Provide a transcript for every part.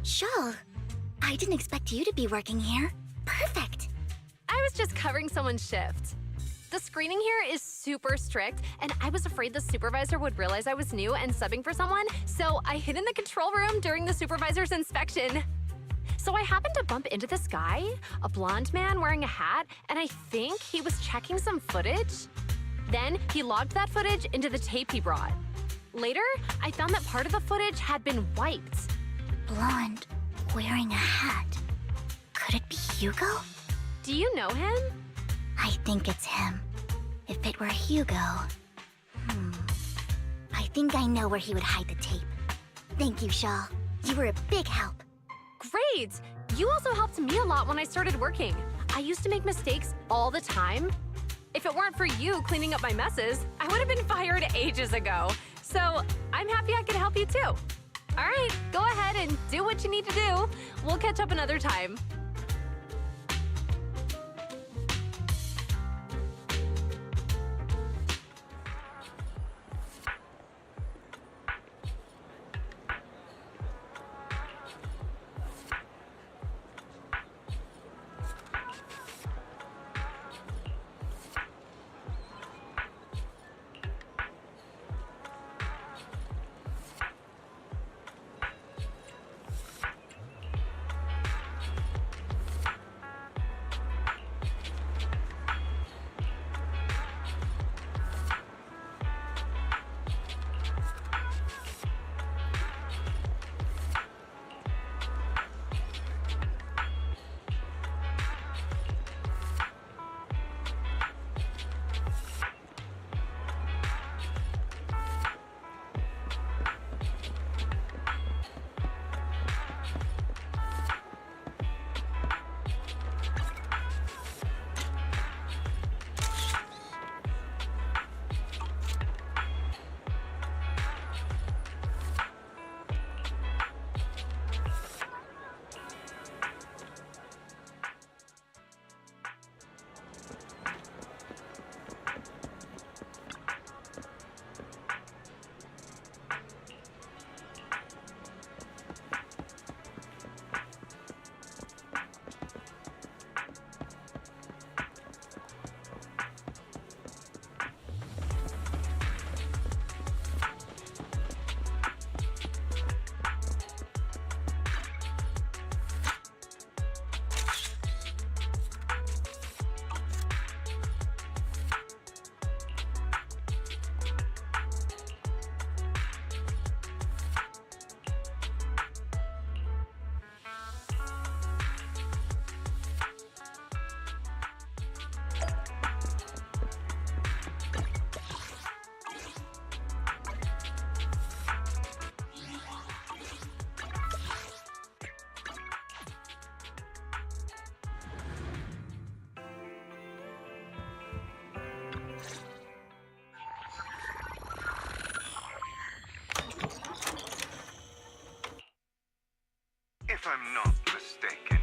Shawl, I didn't expect you to be working here. Perfect. I was just covering someone's shift. The screening here is super strict, and I was afraid the supervisor would realize I was new and subbing for someone, so I hid in the control room during the supervisor's inspection. So I happened to bump into this guy, a blonde man wearing a hat, and I think he was checking some footage. Then he logged that footage into the tape he brought. Later, I found that part of the footage had been wiped. Blonde, wearing a hat. Could it be Hugo? Do you know him? I think it's him. If it were Hugo... I think I know where he would hide the tape. Thank you, Shaw. You were a big help. Great! You also helped me a lot when I started working. I used to make mistakes all the time. If it weren't for you cleaning up my messes, I would have been fired ages ago. So I'm happy I could help you too. All right, go ahead and do what you need to do. We'll catch up another time. If I'm not mistaken,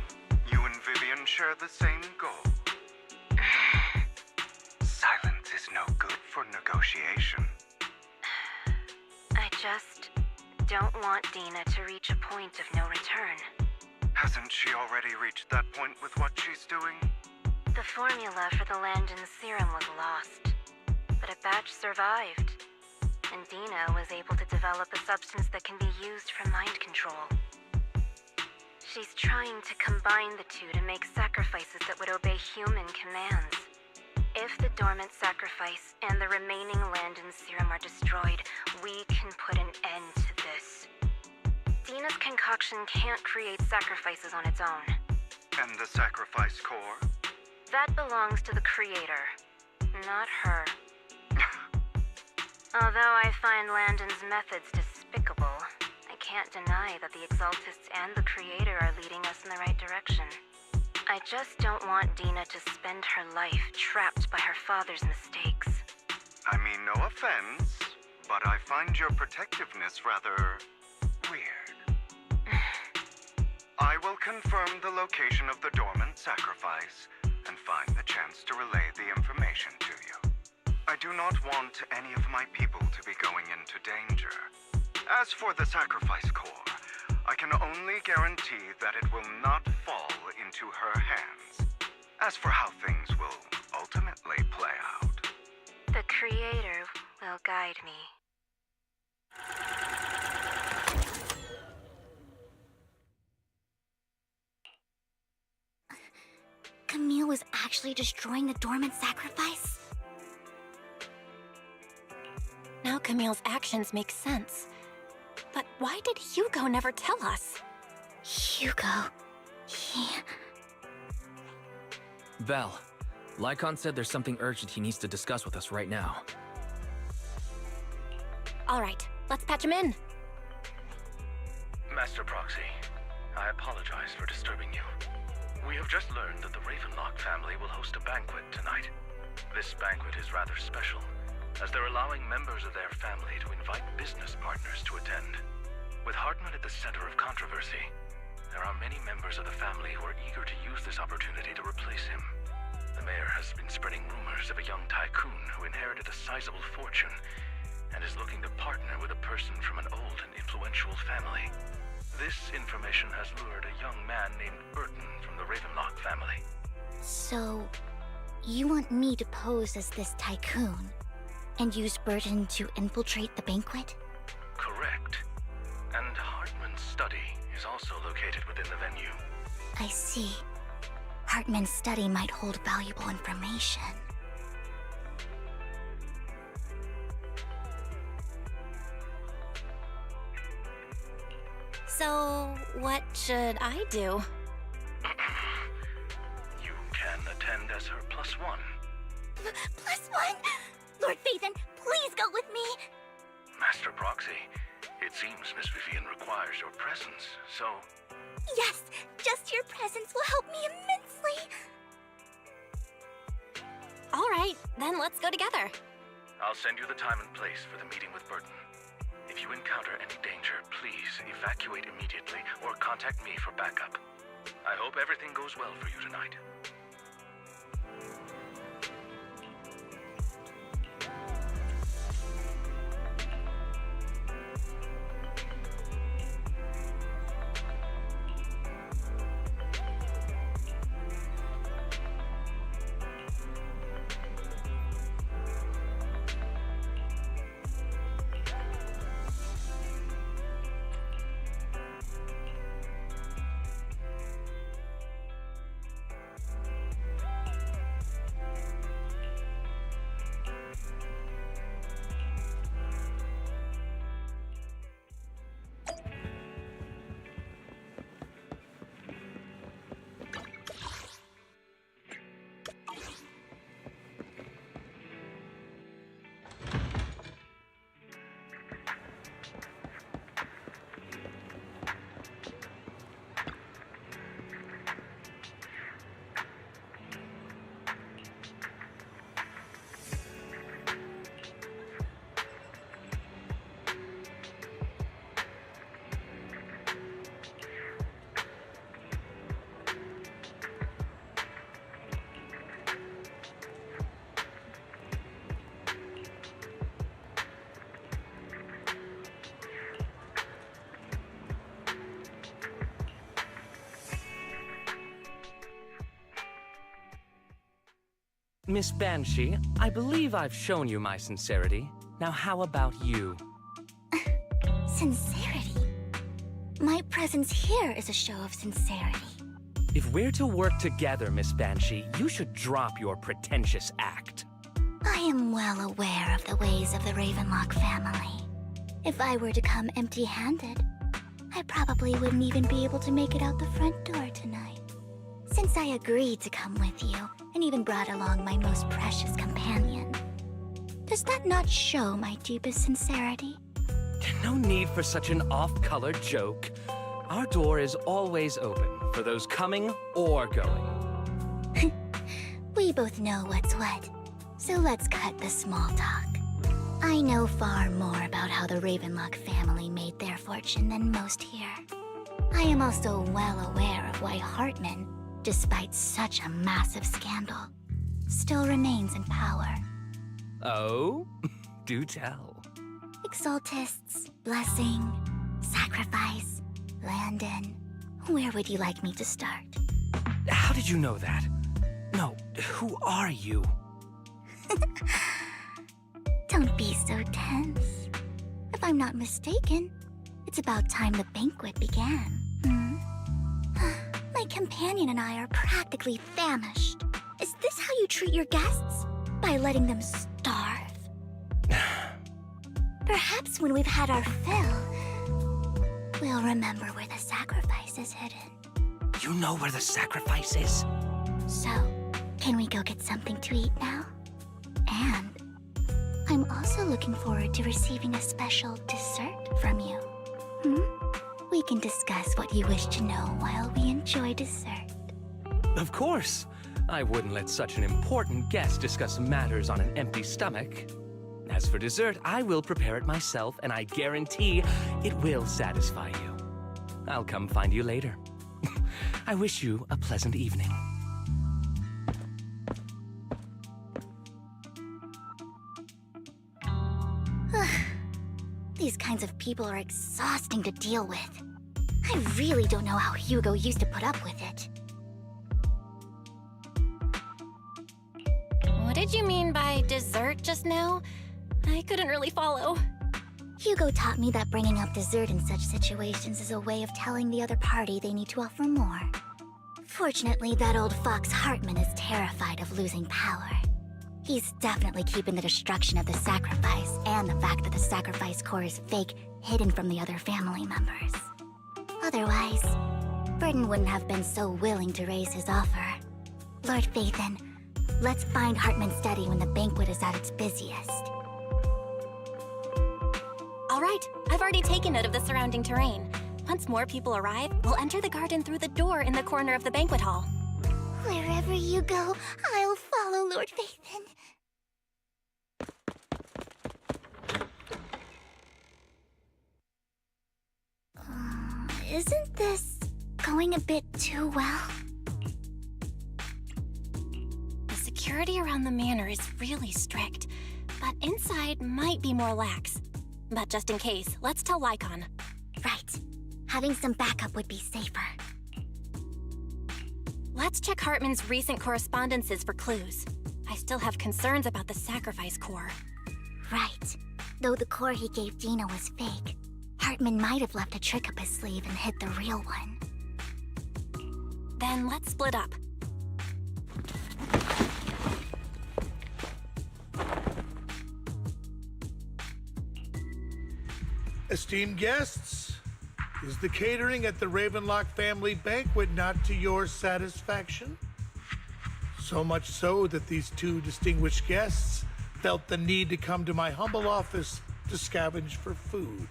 you and Vivian share the same goal. Silence is no good for negotiation. I just don't want Dina to reach a point of no return. Hasn't she already reached that point with what she's doing? The formula for the Landon serum was lost, but a batch survived, and Dina was able to develop a substance that can be used for mind control. She's trying to combine the two to make sacrifices that would obey human commands. If the dormant sacrifice and the remaining Landon serum are destroyed, we can put an end to this. Dina's concoction can't create sacrifices on its own. And the sacrifice core? That belongs to the creator, not her. Although I find Landon's methods despicable, I can't deny that the Exaltists and the Creator are leading us in the right direction. I just don't want Dina to spend her life trapped by her father's mistakes. I mean, no offense, but I find your protectiveness rather weird. I will confirm the location of the dormant sacrifice and find the chance to relay the information to you. I do not want any of my people to be going into danger. As for the sacrifice core, I can only guarantee that it will not fall into her hands. As for how things will ultimately play out, The Creator will guide me. Camille was actually destroying the dormant sacrifice? Now Camille's actions make sense. But why did Hugo never tell us? Hugo... he... Val, Lycon said there's something urgent he needs to discuss with us right now. All right, let's patch him in. Master Proxy, I apologize for disturbing you. We have just learned that the Ravenlock family will host a banquet tonight. This banquet is rather special, as they're allowing members of their family to invite business partners to attend. With Hartman at the center of controversy, there are many members of the family who are eager to use this opportunity to replace him. The mayor has been spreading rumors of a young tycoon who inherited a sizable fortune and is looking to partner with a person from an old and influential family. This information has lured a young man named Burton from the Ravenlock family. So, you want me to pose as this tycoon and use Burton to infiltrate the banquet? Correct. And Hartman's study is also located within the venue. I see. Hartman's study might hold valuable information. So, what should I do? You can attend as her +1. +1? Lord Phaethon, please go with me! Master Proxy, it seems Miss Vivian requires your presence, so... Yes, just your presence will help me immensely! All right, then let's go together. I'll send you the time and place for the meeting with Burton. If you encounter any danger, please evacuate immediately or contact me for backup. I hope everything goes well for you tonight. Miss Banshee, I believe I've shown you my sincerity. Now how about you? Sincerity? My presence here is a show of sincerity. If we're to work together, Miss Banshee, you should drop your pretentious act. I am well aware of the ways of the Ravenlock family. If I were to come empty-handed, I probably wouldn't even be able to make it out the front door tonight. Since I agreed to come with you, and even brought along my most precious companion, does that not show my deepest sincerity? No need for such an off-color joke. Our door is always open for those coming or going. We both know what's what, so let's cut the small talk. I know far more about how the Ravenlock family made their fortune than most here. I am also well aware of why Hartman, despite such a massive scandal, still remains in power. Oh? Do tell. Exaltists, blessing, sacrifice, Landon, where would you like me to start? How did you know that? No, who are you? Don't be so tense. If I'm not mistaken, it's about time the banquet began. My companion and I are practically famished. Is this how you treat your guests? By letting them starve? Perhaps when we've had our fill, we'll remember where the sacrifice is hidden. You know where the sacrifice is? So, can we go get something to eat now? And I'm also looking forward to receiving a special dessert from you. We can discuss what you wish to know while we enjoy dessert. Of course. I wouldn't let such an important guest discuss matters on an empty stomach. As for dessert, I will prepare it myself, and I guarantee it will satisfy you. I'll come find you later. I wish you a pleasant evening. These kinds of people are exhausting to deal with. I really don't know how Hugo used to put up with it. What did you mean by dessert just now? I couldn't really follow. Hugo taught me that bringing up dessert in such situations is a way of telling the other party they need to offer more. Fortunately, that old fox Hartman is terrified of losing power. He's definitely keeping the destruction of the sacrifice and the fact that the sacrifice core is fake hidden from the other family members. Otherwise, Burden wouldn't have been so willing to raise his offer. Lord Phaethon, let's find Hartman's study when the banquet is at its busiest. All right, I've already taken note of the surrounding terrain. Once more people arrive, we'll enter the garden through the door in the corner of the banquet hall. Wherever you go, I'll follow, Lord Phaethon. Isn't this going a bit too well? The security around the manor is really strict, but inside might be more lax. But just in case, let's tell Lycon. Right. Having some backup would be safer. Let's check Hartman's recent correspondences for clues. I still have concerns about the sacrifice core. Right. Though the core he gave Dina was fake, Hartman might have left a trick up his sleeve and hid the real one. Then let's split up. Esteemed guests, is the catering at the Ravenlock family banquet not to your satisfaction? So much so that these two distinguished guests felt the need to come to my humble office to scavenge for food.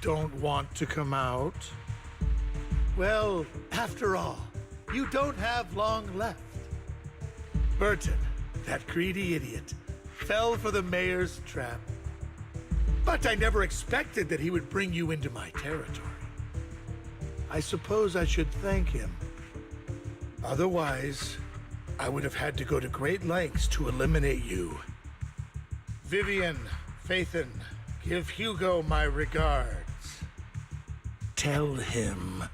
Don't want to come out? Well, after all, you don't have long left. Burton, that greedy idiot, fell for the mayor's trap. But I never expected that he would bring you into my territory. I suppose I should thank him. Otherwise, I would have had to go to great lengths to eliminate you. Vivian, Phaethon, give Hugo my regards. Tell him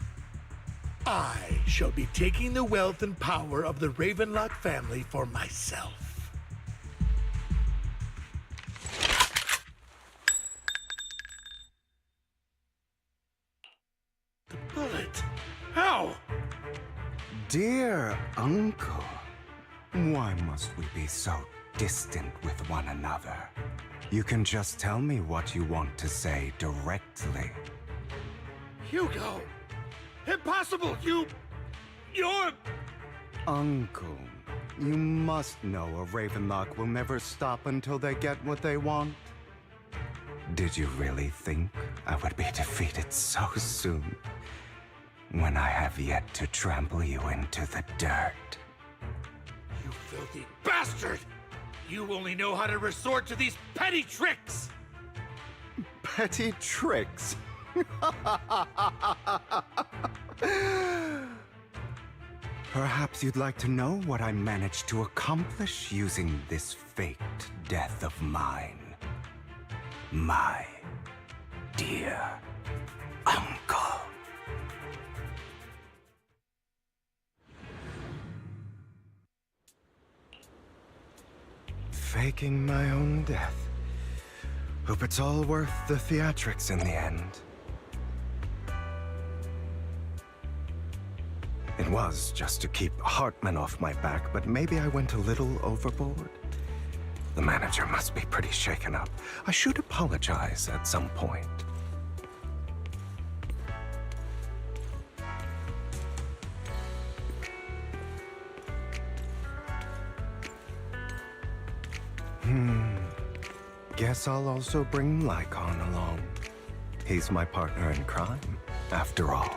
I shall be taking the wealth and power of the Ravenlock family for myself. The bullet? How? Dear Uncle, why must we be so distant with one another? You can just tell me what you want to say directly. Hugo! Impossible! You're... Uncle, you must know a Ravenlock will never stop until they get what they want. Did you really think I would be defeated so soon? When I have yet to trample you into the dirt. You filthy bastard! You only know how to resort to these petty tricks! Petty tricks? Perhaps you'd like to know what I managed to accomplish using this faked death of mine. My dear uncle. Faking my own death. Hope it's all worth the theatrics in the end. It was just to keep Hartman off my back, but maybe I went a little overboard. The manager must be pretty shaken up. I should apologize at some point. Guess I'll also bring Lycon along. He's my partner in crime, after all.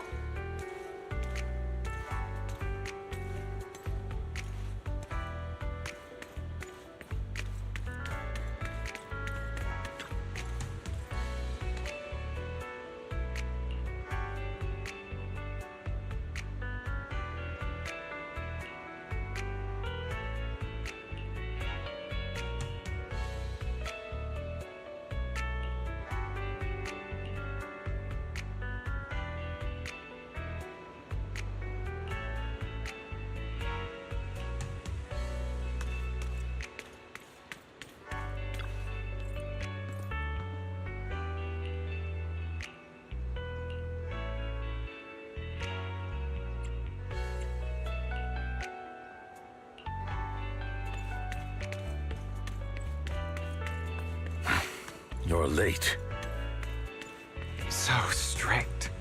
You're late. So strict.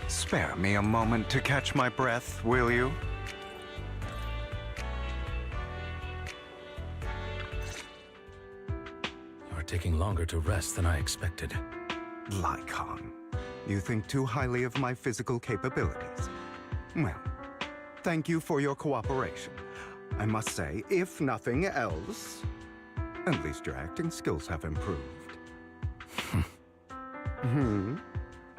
Spare me a moment to catch my breath, will you? You're taking longer to rest than I expected. Lycon, you think too highly of my physical capabilities. Well, thank you for your cooperation. I must say, if nothing else, at least your acting skills have improved.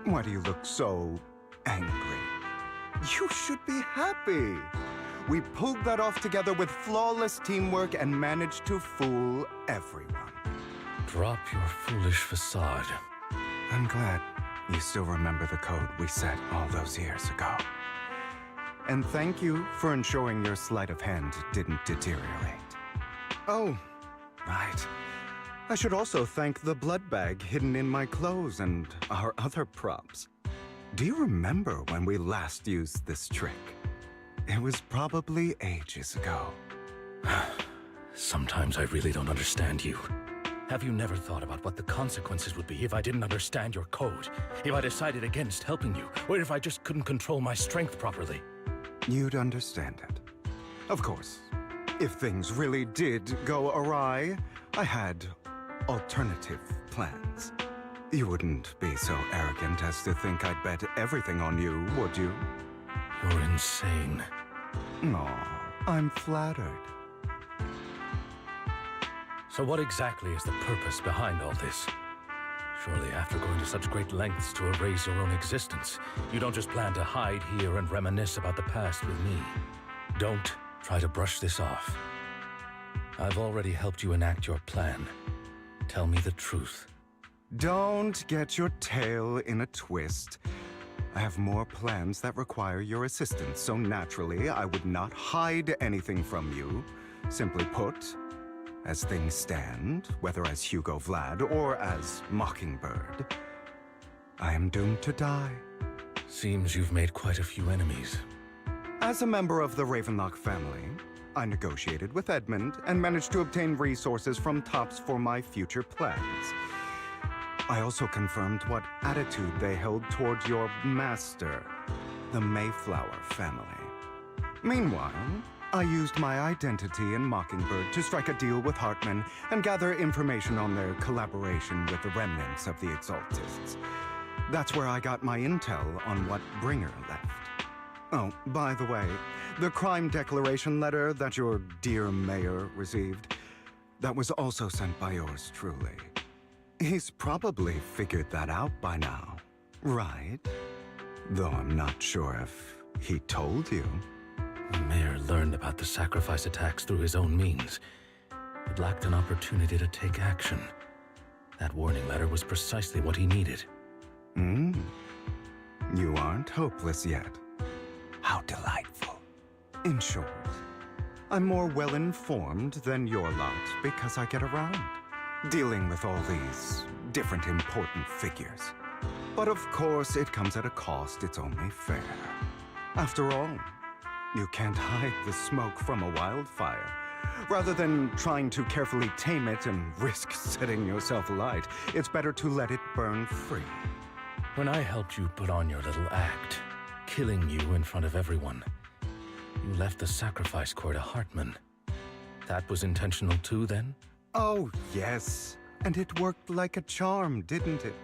Why do you look so angry? You should be happy. We pulled that off together with flawless teamwork and managed to fool everyone. Drop your foolish facade. I'm glad you still remember the code we set all those years ago. And thank you for ensuring your sleight of hand didn't deteriorate. Oh, right. I should also thank the blood bag hidden in my clothes and our other props. Do you remember when we last used this trick? It was probably ages ago. Sometimes I really don't understand you. Have you never thought about what the consequences would be if I didn't understand your code? If I decided against helping you? Or if I just couldn't control my strength properly? You'd understand it. Of course, if things really did go awry, I had alternative plans. You wouldn't be so arrogant as to think I'd bet everything on you, would you? You're insane. Aw, I'm flattered. So what exactly is the purpose behind all this? Surely after going to such great lengths to erase your own existence, you don't just plan to hide here and reminisce about the past with me. Don't try to brush this off. I've already helped you enact your plan. Tell me the truth. Don't get your tail in a twist. I have more plans that require your assistance, so naturally I would not hide anything from you. Simply put, as things stand, whether as Hugo Vlad or as Mockingbird, I am doomed to die. Seems you've made quite a few enemies. As a member of the Ravenlock family, I negotiated with Edmund and managed to obtain resources from Tops for my future plans. I also confirmed what attitude they held toward your master, the Mayflower family. Meanwhile, I used my identity in Mockingbird to strike a deal with Hartman and gather information on their collaboration with the remnants of the Exaltists. That's where I got my intel on what Bringer left. Oh, by the way, the crime declaration letter that your dear mayor received, that was also sent by yours truly. He's probably figured that out by now, right? Though I'm not sure if he told you. The mayor learned about the sacrifice attacks through his own means, but lacked an opportunity to take action. That warning letter was precisely what he needed. You aren't hopeless yet. How delightful. In short, I'm more well-informed than your lot because I get around, dealing with all these different important figures. But of course, it comes at a cost. It's only fair. After all, you can't hide the smoke from a wildfire. Rather than trying to carefully tame it and risk setting yourself alight, it's better to let it burn free. When I helped you put on your little act, killing you in front of everyone, you left the sacrifice core to Hartman. That was intentional too, then? Oh, yes. And it worked like a charm, didn't it?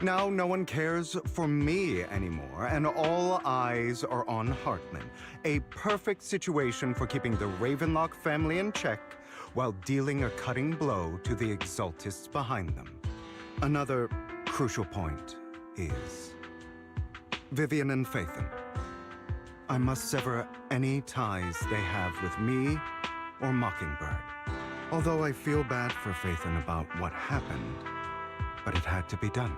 Now no one cares for me anymore, and all eyes are on Hartman. A perfect situation for keeping the Ravenlock family in check while dealing a cutting blow to the Exaltists behind them. Another crucial point is Vivian and Phaethon. I must sever any ties they have with me or Mockingbird. Although I feel bad for Phaethon about what happened, but it had to be done.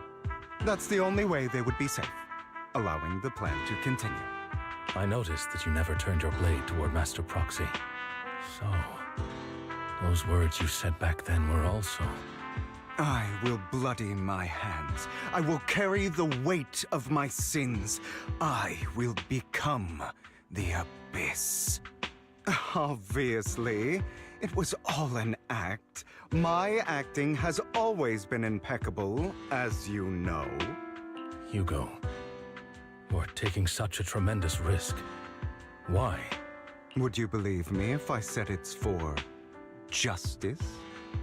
That's the only way they would be safe, allowing the plan to continue. I noticed that you never turned your blade toward Master Proxy. So, those words you said back then were also... I will bloody my hands. I will carry the weight of my sins. I will become the Abyss. Obviously, it was all an act. My acting has always been impeccable, as you know. Hugo, you're taking such a tremendous risk. Why? Would you believe me if I said it's for justice?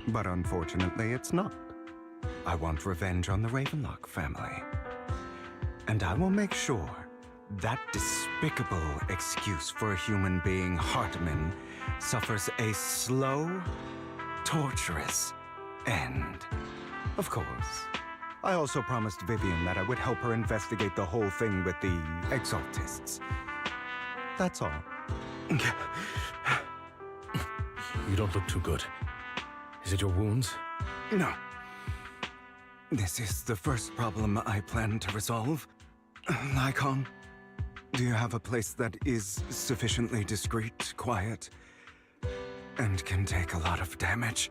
But unfortunately, it's not. I want revenge on the Ravenlock family. And I will make sure that despicable excuse for a human being, Hartman, suffers a slow, torturous end. Of course. I also promised Vivian that I would help her investigate the whole thing with the Exaltists. That's all. You don't look too good. Is it your wounds? No. This is the first problem I plan to resolve. Lycon, do you have a place that is sufficiently discreet, quiet, and can take a lot of damage?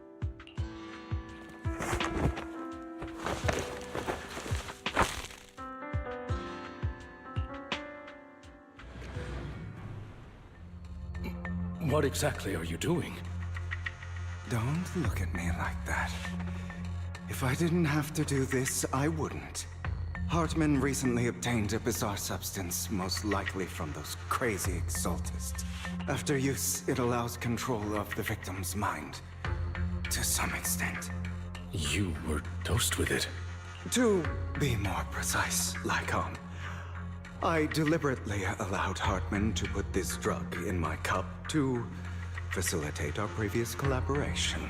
What exactly are you doing? Don't look at me like that. If I didn't have to do this, I wouldn't. Hartman recently obtained a bizarre substance, most likely from those crazy Exaltists. After use, it allows control of the victim's mind. To some extent. You were dosed with it. To be more precise, Lycon, I deliberately allowed Hartman to put this drug in my cup to facilitate our previous collaboration.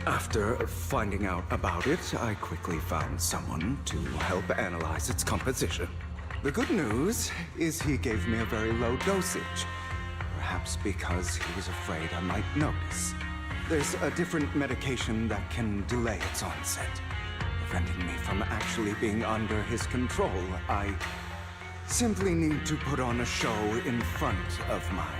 After finding out about it, I quickly found someone to help analyze its composition. The good news is he gave me a very low dosage. Perhaps because he was afraid I might notice. There's a different medication that can delay its onset, preventing me from actually being under his control. I simply need to put on a show in front of my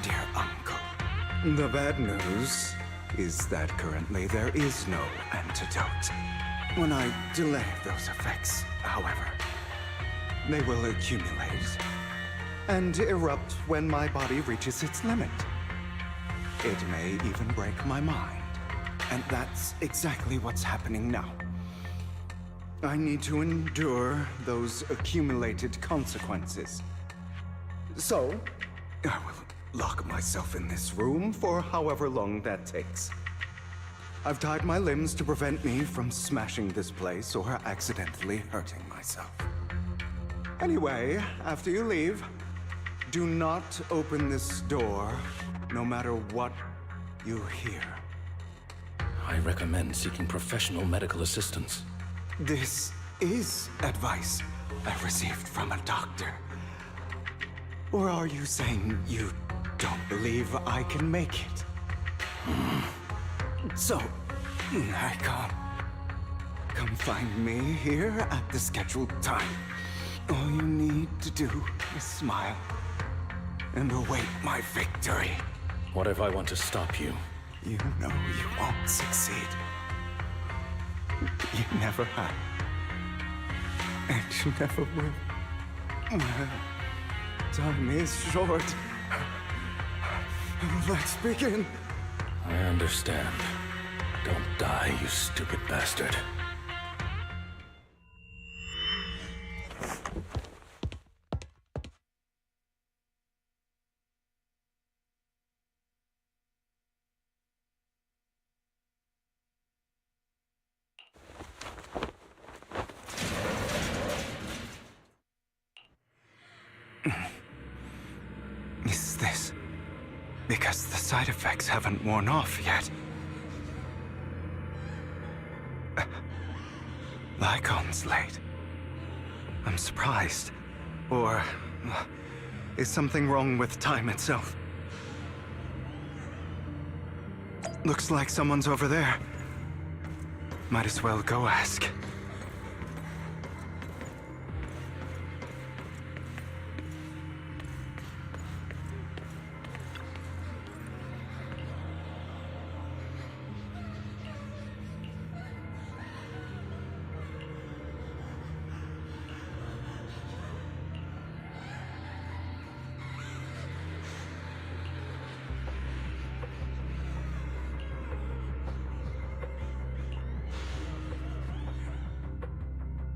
dear uncle. The bad news is that currently there is no antidote. When I delay those effects, however, they will accumulate and erupt when my body reaches its limit. It may even break my mind, and that's exactly what's happening now. I need to endure those accumulated consequences. So, I will lock myself in this room for however long that takes. I've tied my limbs to prevent me from smashing this place or accidentally hurting myself. Anyway, after you leave, do not open this door, no matter what you hear. I recommend seeking professional medical assistance. This is advice I received from a doctor? Or are you saying you don't believe I can make it? So, Nikon, come find me here at the scheduled time. All you need to do is smile and await my victory. What if I want to stop you? You know you won't succeed. You never have. And you never will. Time is short. Let's begin. I understand. Don't die, you stupid bastard. Is this because the side effects haven't worn off yet? Lycon's late. I'm surprised. Or is something wrong with time itself? Looks like someone's over there. Might as well go ask.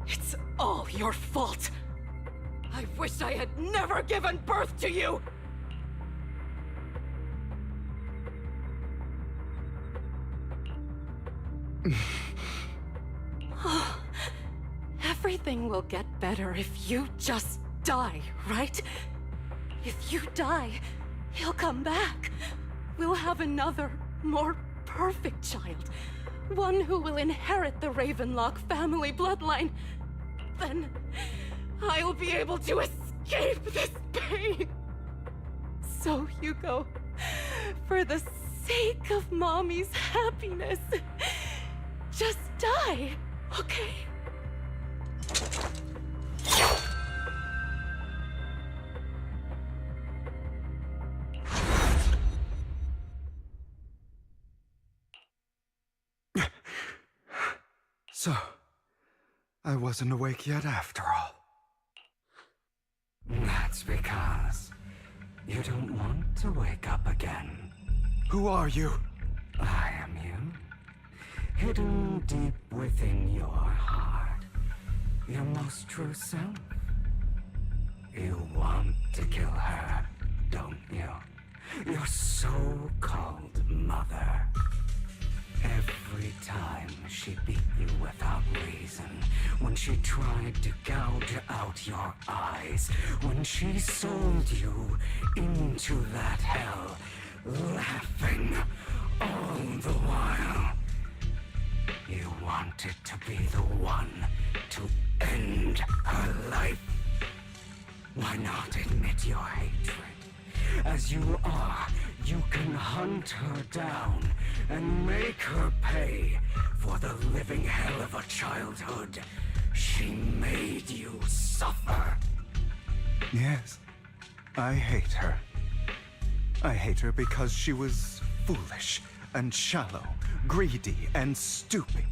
It's all your fault! I wish I had never given birth to you! Everything will get better if you just die, right? If you die, he'll come back. We'll have another, more perfect child. One who will inherit the Ravenlock family bloodline. Then I'll be able to escape this pain. So, Hugo, for the sake of Mommy's happiness, just die, okay? So, I wasn't awake yet after all. That's because you don't want to wake up again. Who are you? I am you. Hidden deep within your heart. Your most true self. You want to kill her, don't you? Your so-called mother. Every time she beat you without reason, when she tried to gouge out your eyes, when she sold you into that hell, laughing all the while. You wanted to be the one to end her life. Why not admit your hatred? As you are, you can hunt her down and make her pay for the living hell of a childhood she made you suffer. Yes, I hate her. I hate her because she was foolish and shallow, greedy and stupid.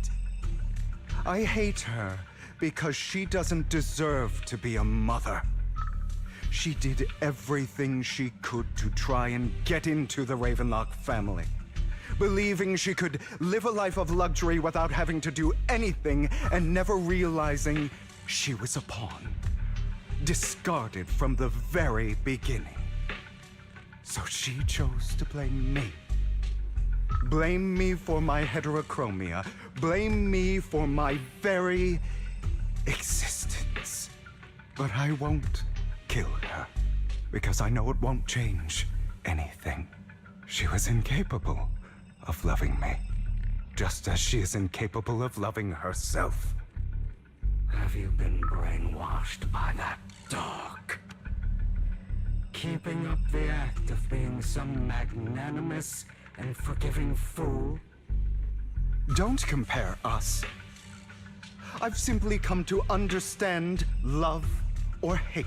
I hate her because she doesn't deserve to be a mother. She did everything she could to try and get into the Ravenlock family, believing she could live a life of luxury without having to do anything and never realizing she was a pawn, discarded from the very beginning. So she chose to blame me. Blame me for my heterochromia. Blame me for my very existence. But I won't kill her, because I know it won't change anything. She was incapable of loving me, just as she is incapable of loving herself. Have you been brainwashed by that dog? Keeping up the act of being some magnanimous and forgiving fool? Don't compare us. I've simply come to understand love or hate.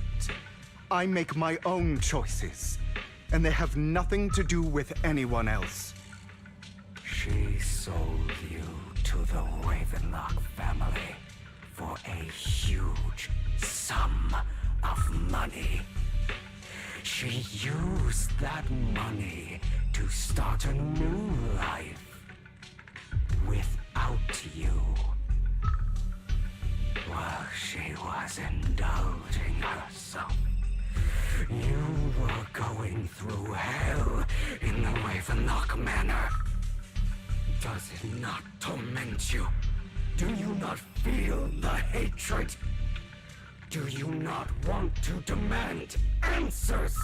I make my own choices, and they have nothing to do with anyone else. She sold you to the Ravenlock family for a huge sum of money. She used that money to start a new life without you. While she was indulging herself, you were going through hell in the Ravenlock Manor. Does it not torment you? Do you not feel the hatred? Do you not want to demand answers?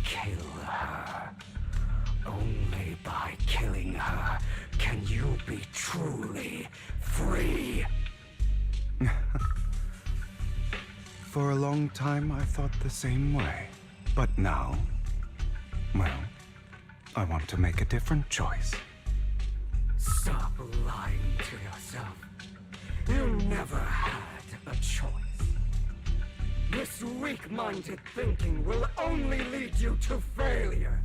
Kill her. Only by killing her can you be truly free. For a long time, I thought the same way. But now, well, I want to make a different choice. Stop lying to yourself. You never had a choice. This weak-minded thinking will only lead you to failure.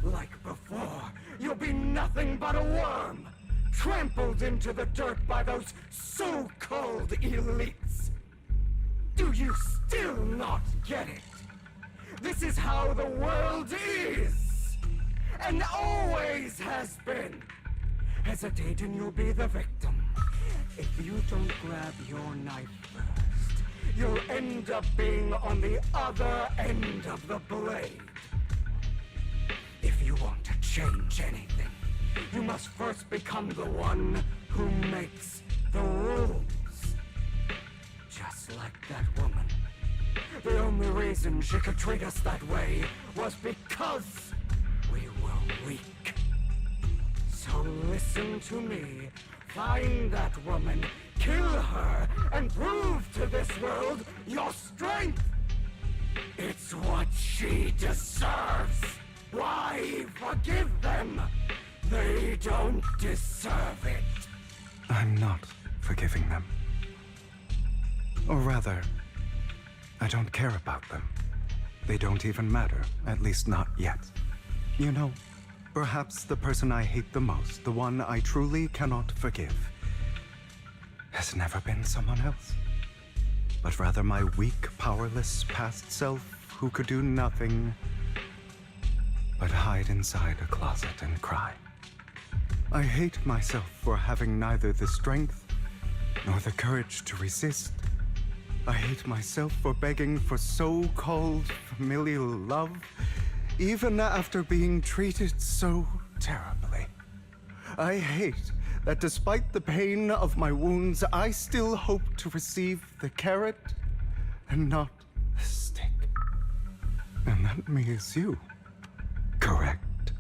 Like before, you'll be nothing but a worm, trampled into the dirt by those so-called elites. Do you still not get it? This is how the world is, and always has been. Hesitate and you'll be the victim. If you don't grab your knife first, you'll end up being on the other end of the blade. If you want to change anything, you must first become the one who makes the rules. Just like that woman. The only reason she could treat us that way was because we were weak. So listen to me. Find that woman, kill her, and prove to this world your strength. It's what she deserves. Why forgive them? They don't deserve it. I'm not forgiving them. Or rather, I don't care about them. They don't even matter, at least not yet. You know, perhaps the person I hate the most, the one I truly cannot forgive, has never been someone else, but rather my weak, powerless past self who could do nothing but hide inside a closet and cry. I hate myself for having neither the strength nor the courage to resist. I hate myself for begging for so-called familial love, even after being treated so terribly. I hate that despite the pain of my wounds, I still hope to receive the carrot and not the stick. And that means you, correct?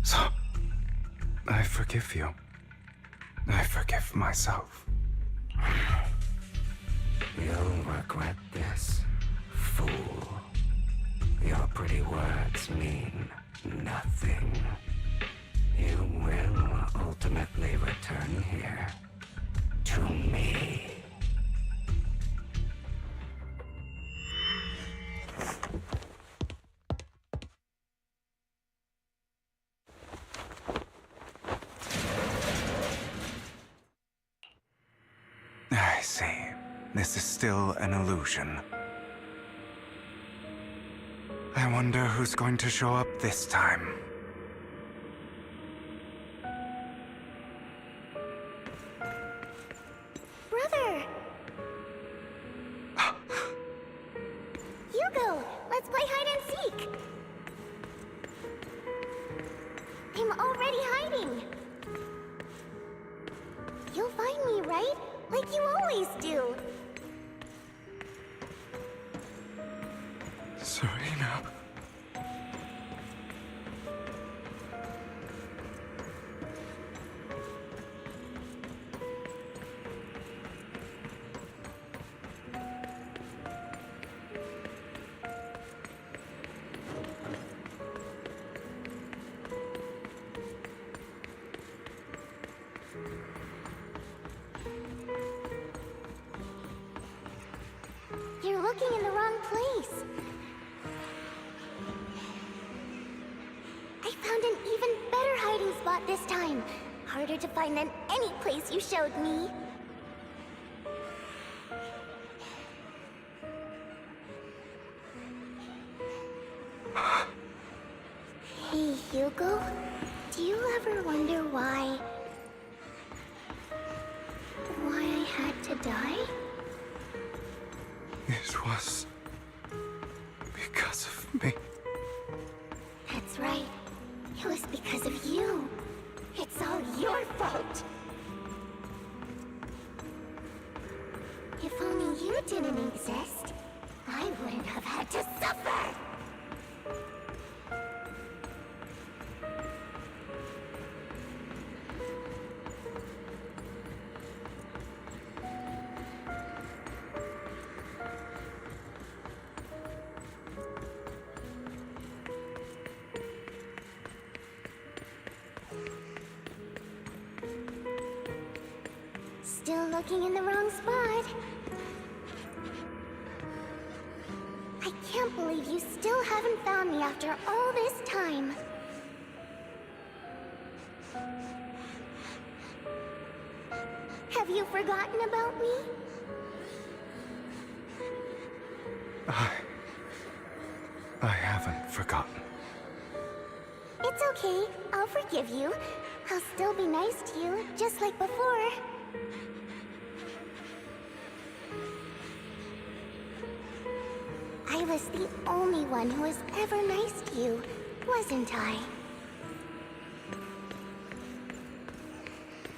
So, I forgive you. I forgive myself. You'll regret this, fool. Your pretty words mean nothing. You will ultimately return here to me. I see. This is still an illusion. I wonder who's going to show up this time. Brother! Hugo, let's play hide and seek! I'm already hiding! You'll find me, right? Like you always do! Serena. looking in the wrong place. I found an even better hiding spot this time. Harder to find than any place you showed me. Hey, Hugo. Do you ever wonder why I had to die? It was because of me. That's right. It was because of you. It's all your fault. If only you didn't exist, I wouldn't have had to suffer. Still looking in the wrong spot. I can't believe you still haven't found me after all this time. Have you forgotten about me? I haven't forgotten. It's okay. I'll forgive you. I'll still be nice to you, just like before. I was the only one who was ever nice to you, wasn't I?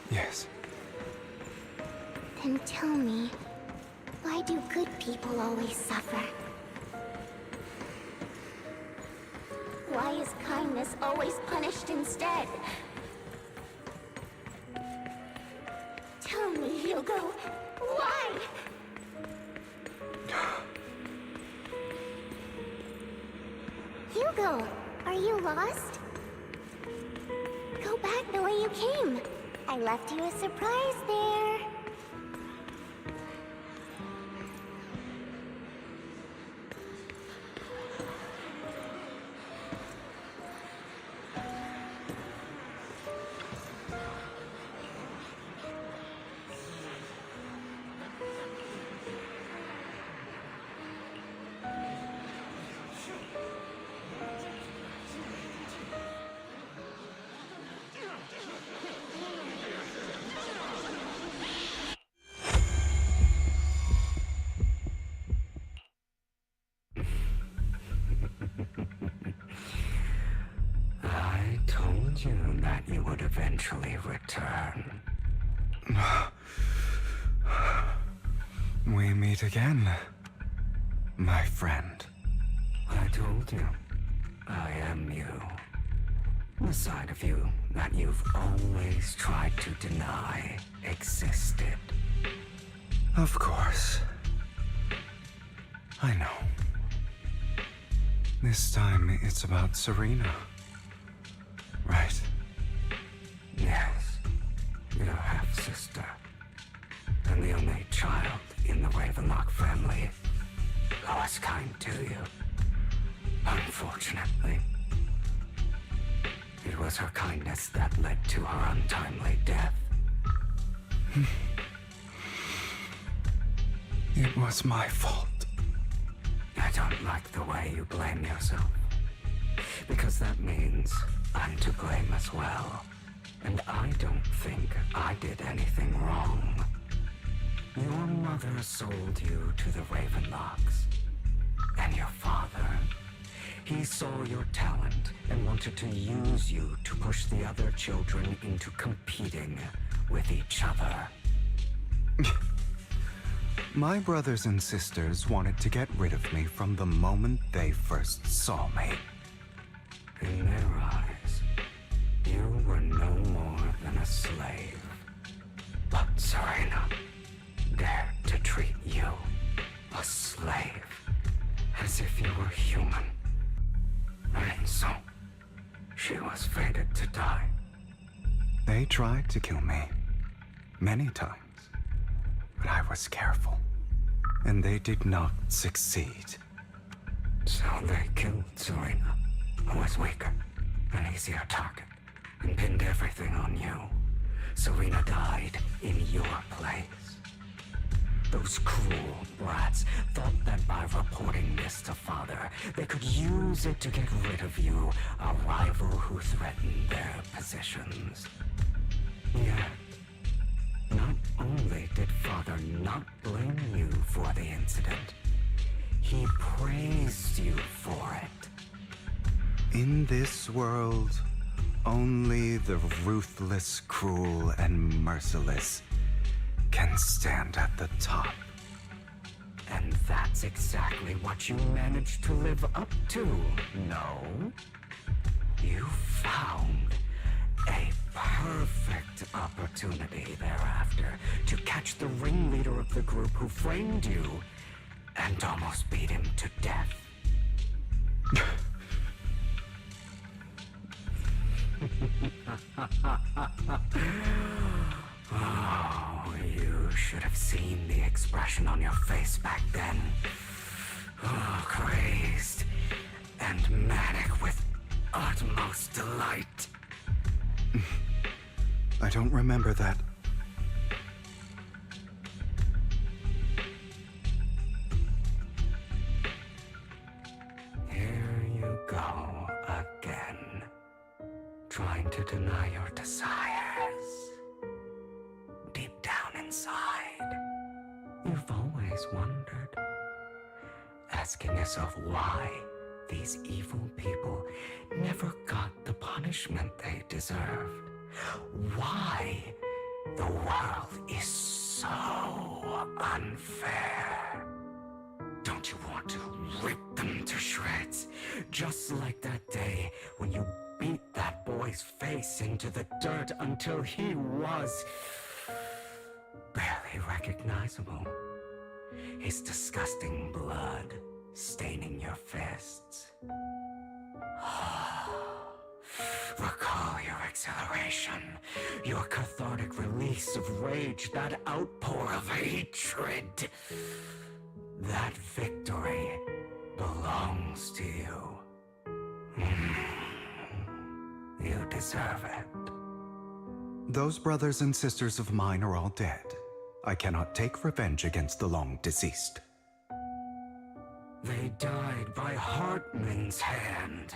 Yes. Then tell me, why do good people always suffer? Why is kindness always punished instead? Tell me, Hugo, why? Hugo, are you lost? Go back the way you came. I left you a surprise there. I told you that you would eventually return. We meet again, my friend. I told you, I am you. The side of you that you've always tried to deny existed. Of course. I know. This time it's about Serena. Right? Yes, your half-sister. And the only child in the Ravenlock family who was kind to you. Unfortunately, it was her kindness that led to her untimely death. It was my fault. I don't like the way you blame yourself. Because that means I'm to blame as well. And I don't think I did anything wrong. Your mother sold you to the Ravenlocks. And your father, he saw your talent and wanted to use you to push the other children into competing with each other. My brothers and sisters wanted to get rid of me from the moment they first saw me. In their eyes, you were no more than a slave. But Serena dared to treat you, a slave, as if you were human. And so, she was fated to die. They tried to kill me many times, but I was careful. and they did not succeed. So they killed Serena, who was weaker, an easier target, and pinned everything on you. Serena died in your place. Those cruel brats thought that by reporting this to Father, they could use it to get rid of you, a rival who threatened their positions. Yet, not only did Father not blame you for the incident, he praised you for it. In this world, only the ruthless, cruel, and merciless can stand at the top. And that's exactly what you managed to live up to, no? You found a perfect opportunity thereafter to catch the ringleader of the group who framed you and almost beat him to death. Oh, you should have seen the expression on your face back then. Oh, crazed and manic with utmost delight. I don't remember that. Here you go again, trying to deny your desires. Deep down inside, you've always wondered, asking yourself why these evil people never got the punishment they deserved. Why the world is so unfair. Don't you want to rip them to shreds? Just like that day when you beat that boy's face into the dirt until he was barely recognizable. His disgusting blood staining your fists. Recall your exhilaration, your cathartic release of rage, that outpour of hatred. That victory belongs to you. You deserve it. Those brothers and sisters of mine are all dead. I cannot take revenge against the long deceased. They died by Hartman's hand,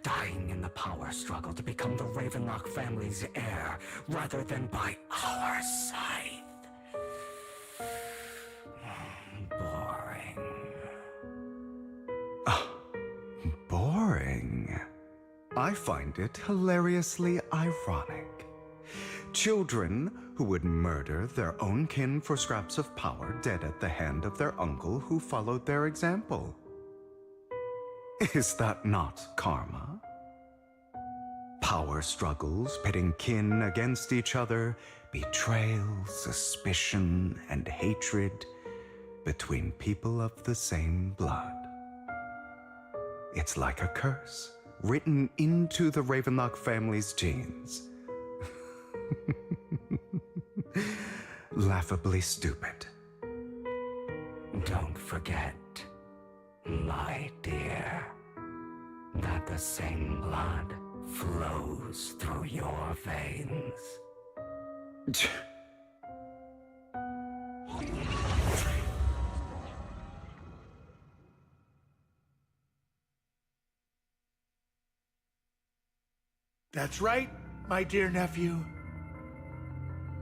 dying in the power struggle to become the Ravenlock family's heir, rather than by our scythe. Boring. Boring? I find it hilariously ironic. Children who would murder their own kin for scraps of power dead at the hand of their uncle who followed their example. Is that not karma? Power struggles pitting kin against each other, betrayal, suspicion, and hatred between people of the same blood. It's like a curse written into the Ravenlock family's genes. Laughably stupid. Don't forget, my dear, that the same blood flows through your veins. That's right, my dear nephew.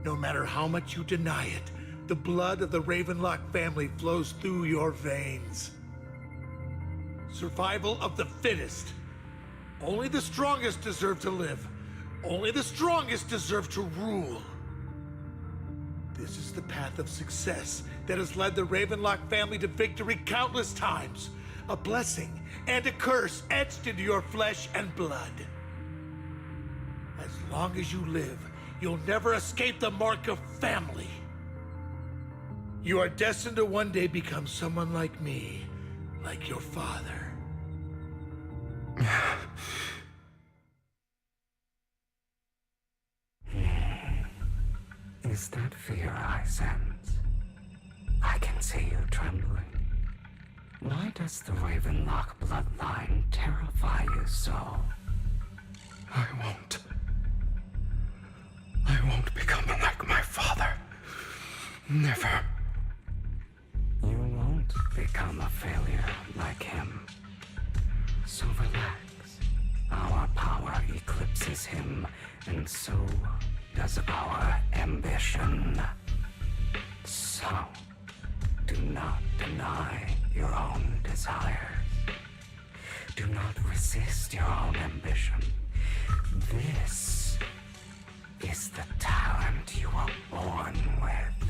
No matter how much you deny it, the blood of the Ravenlock family flows through your veins. Survival of the fittest. Only the strongest deserve to live. Only the strongest deserve to rule. This is the path of success that has led the Ravenlock family to victory countless times. A blessing and a curse etched into your flesh and blood. As long as you live, you'll never escape the mark of family. You are destined to one day become someone like me, like your father. Is that fear I sense? I can see you trembling. Why does the Ravenlock bloodline terrify you so? I won't become like my father. Never. You won't become a failure like him. So relax. Our power eclipses him, and so does our ambition. So, do not deny your own desires. Do not resist your own ambition. This is the talent you were born with.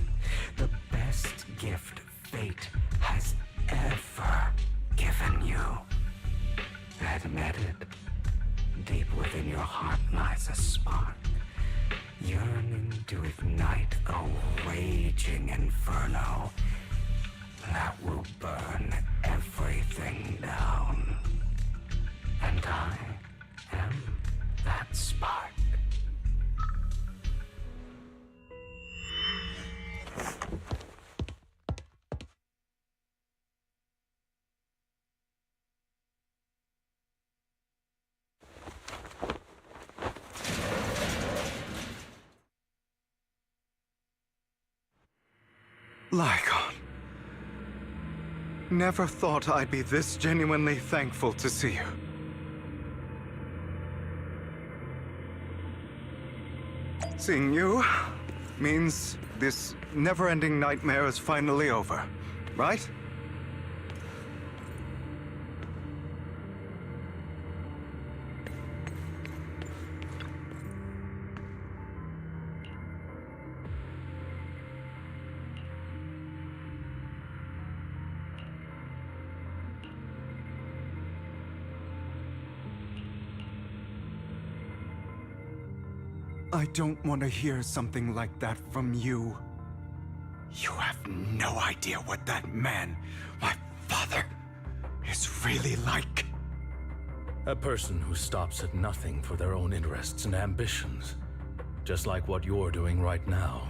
The best gift fate has ever given you. Admit it. Deep within your heart lies a spark, yearning to ignite a raging inferno that will burn everything down. And I am that spark. Lycon. Never thought I'd be this genuinely thankful to see you. Seeing you means this never-ending nightmare is finally over, right? I don't want to hear something like that from you. You have no idea what that man, my father, is really like. A person who stops at nothing for their own interests and ambitions. Just like what you're doing right now.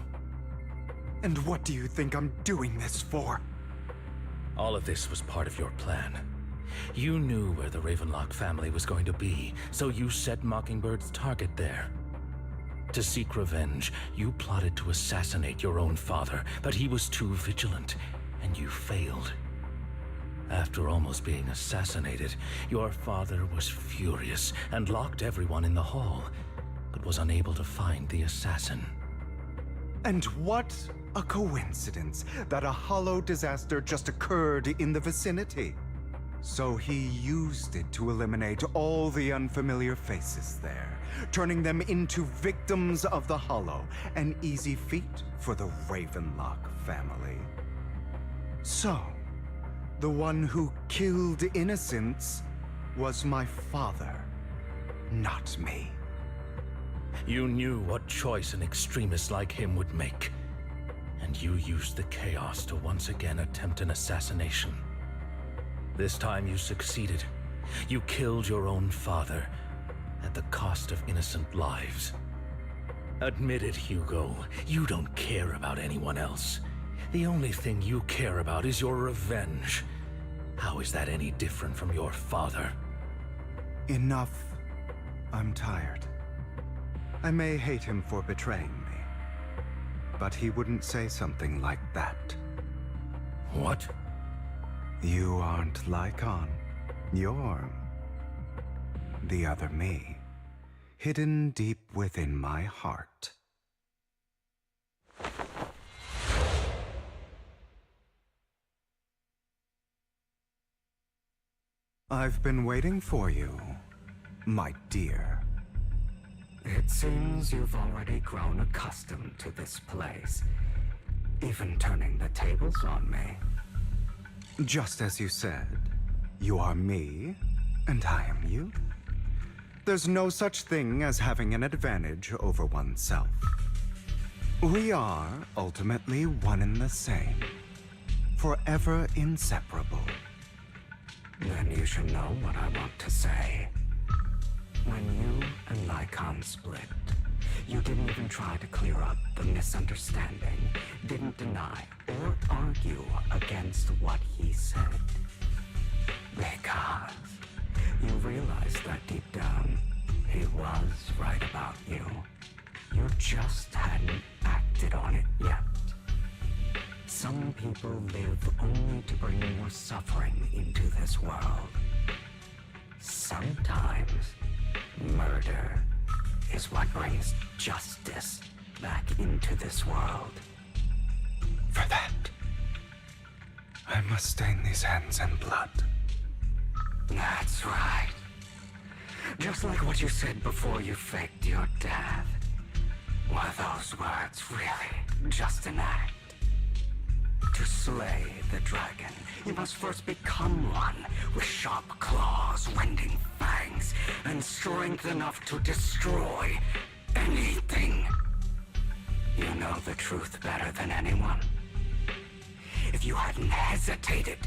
And what do you think I'm doing this for? All of this was part of your plan. You knew where the Ravenlock family was going to be, so you set Mockingbird's target there. To seek revenge, you plotted to assassinate your own father, but he was too vigilant, and you failed. After almost being assassinated, your father was furious and locked everyone in the hall, but was unable to find the assassin. And what a coincidence that a hollow disaster just occurred in the vicinity. So he used it to eliminate all the unfamiliar faces there, turning them into victims of the hollow, an easy feat for the Ravenlock family. So, the one who killed innocents was my father, not me. You knew what choice an extremist like him would make, and you used the chaos to once again attempt an assassination. This time you succeeded. You killed your own father, at the cost of innocent lives. Admit it, Hugo. You don't care about anyone else. The only thing you care about is your revenge. How is that any different from your father? Enough. I'm tired. I may hate him for betraying me, but he wouldn't say something like that. What? You aren't Lycon. You're the other me, hidden deep within my heart. I've been waiting for you, my dear. It seems you've already grown accustomed to this place, even turning the tables on me. Just as you said, you are me, and I am you. There's no such thing as having an advantage over oneself. We are ultimately one and the same, forever inseparable. Then you should know what I want to say. When you and Lycon split, You didn't even try to clear up the misunderstanding, didn't deny or argue against what he said. Because you realized that deep down, he was right about you. You just hadn't acted on it yet. Some people live only to bring more suffering into this world. Sometimes, murder is what brings justice back into this world. For that, I must stain these hands in blood. That's right. Just like what you said before you faked your death. Were those words really just an act? To slay the dragon, you must first become one with sharp claws, rending fangs, and strength enough to destroy anything. You know the truth better than anyone. If you hadn't hesitated,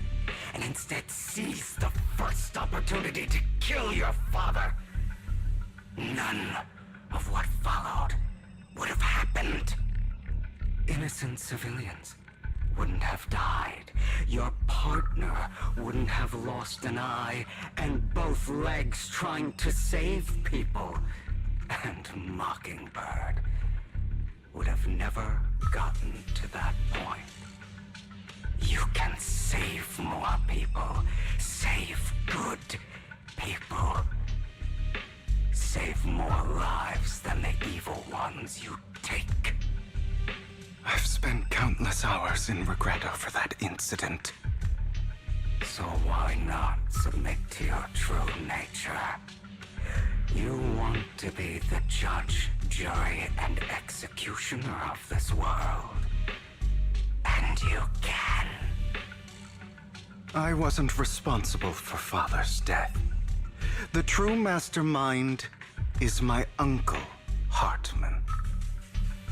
and instead seized the first opportunity to kill your father, none of what followed would have happened. Innocent civilians wouldn't have died. Your partner wouldn't have lost an eye and both legs trying to save people. And Mockingbird would have never gotten to that point. You can save more people. Save good people. Save more lives than the evil ones you take. I've spent countless hours in regret over that incident. So why not submit to your true nature? You want to be the judge, jury, and executioner of this world. And you can. I wasn't responsible for Father's death. The true mastermind is my uncle, Hartman.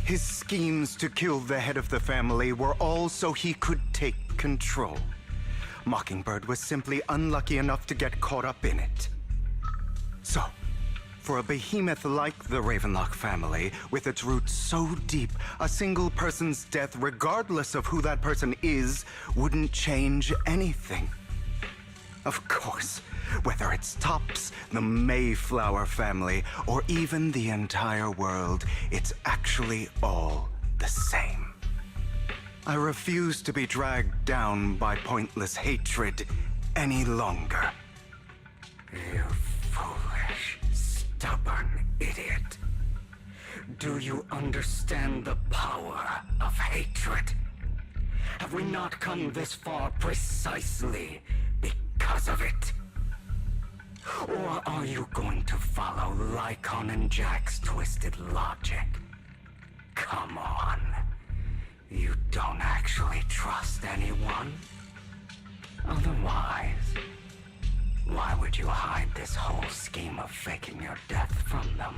His schemes to kill the head of the family were all so he could take control. Mockingbird was simply unlucky enough to get caught up in it. So, for a behemoth like the Ravenlock family, with its roots so deep, a single person's death, regardless of who that person is, wouldn't change anything. Of course, whether it's Tops, the Mayflower family, or even the entire world, it's actually all the same. I refuse to be dragged down by pointless hatred any longer. You foolish, stubborn idiot. Do you understand the power of hatred? Have we not come this far precisely because of it? Or are you going to follow Lycon and Jack's twisted logic? Come on. You don't actually trust anyone? Otherwise, why would you hide this whole scheme of faking your death from them?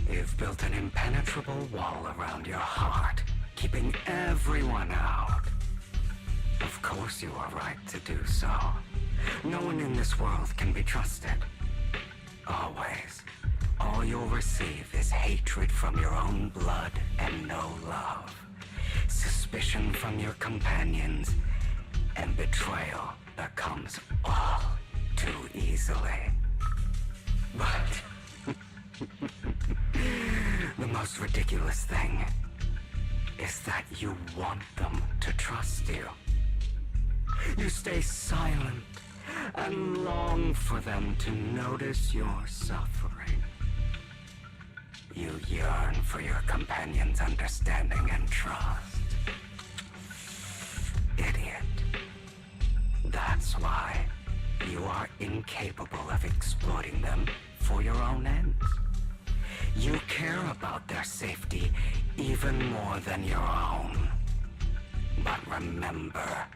You've built an impenetrable wall around your heart, keeping everyone out. Of course you are right to do so. No one in this world can be trusted. Always. All you'll receive is hatred from your own blood and no love. Suspicion from your companions, and betrayal that comes all too easily. But the most ridiculous thing is that you want them to trust you. You stay silent and long for them to notice your suffering. You yearn for your companion's understanding and trust. Idiot. That's why you are incapable of exploiting them for your own ends. You care about their safety even more than your own. But remember,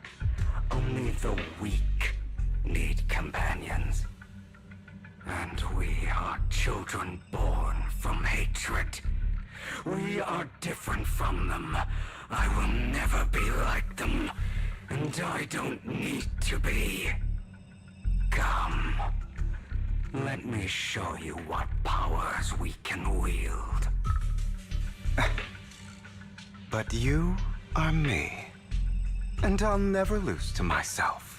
only the weak need companions. And we are children born from hatred. We are different from them. I will never be like them, and I don't need to be. Come. Let me show you what powers we can wield. But you are me, and I'll never lose to myself.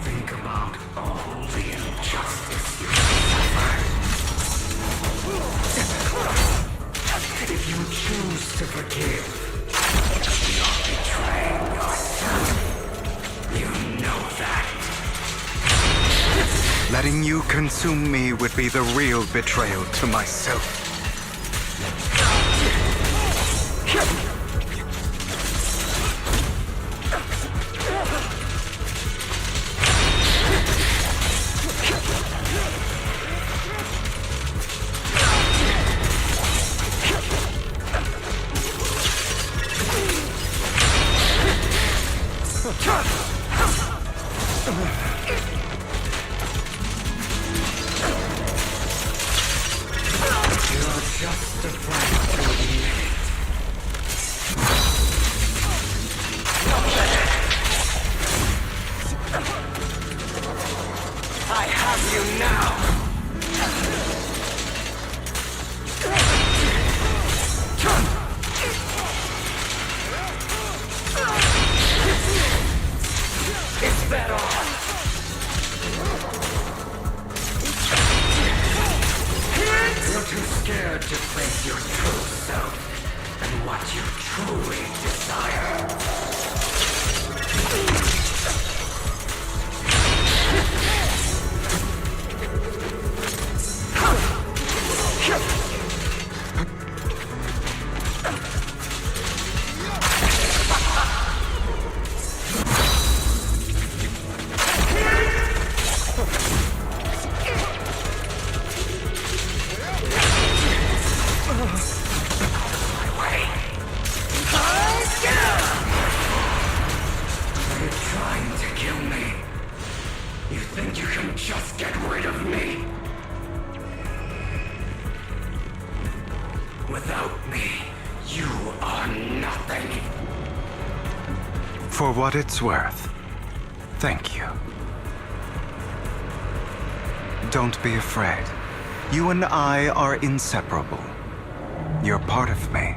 Think about all the injustice you suffered. If you choose to forgive, you're betraying yourself. You know that. Letting you consume me would be the real betrayal to myself. I have you now! Is that all? You're too scared to face your true self and what you truly desire. Just get rid of me. Without me, you are nothing. For what it's worth, thank you. Don't be afraid. You and I are inseparable. You're part of me,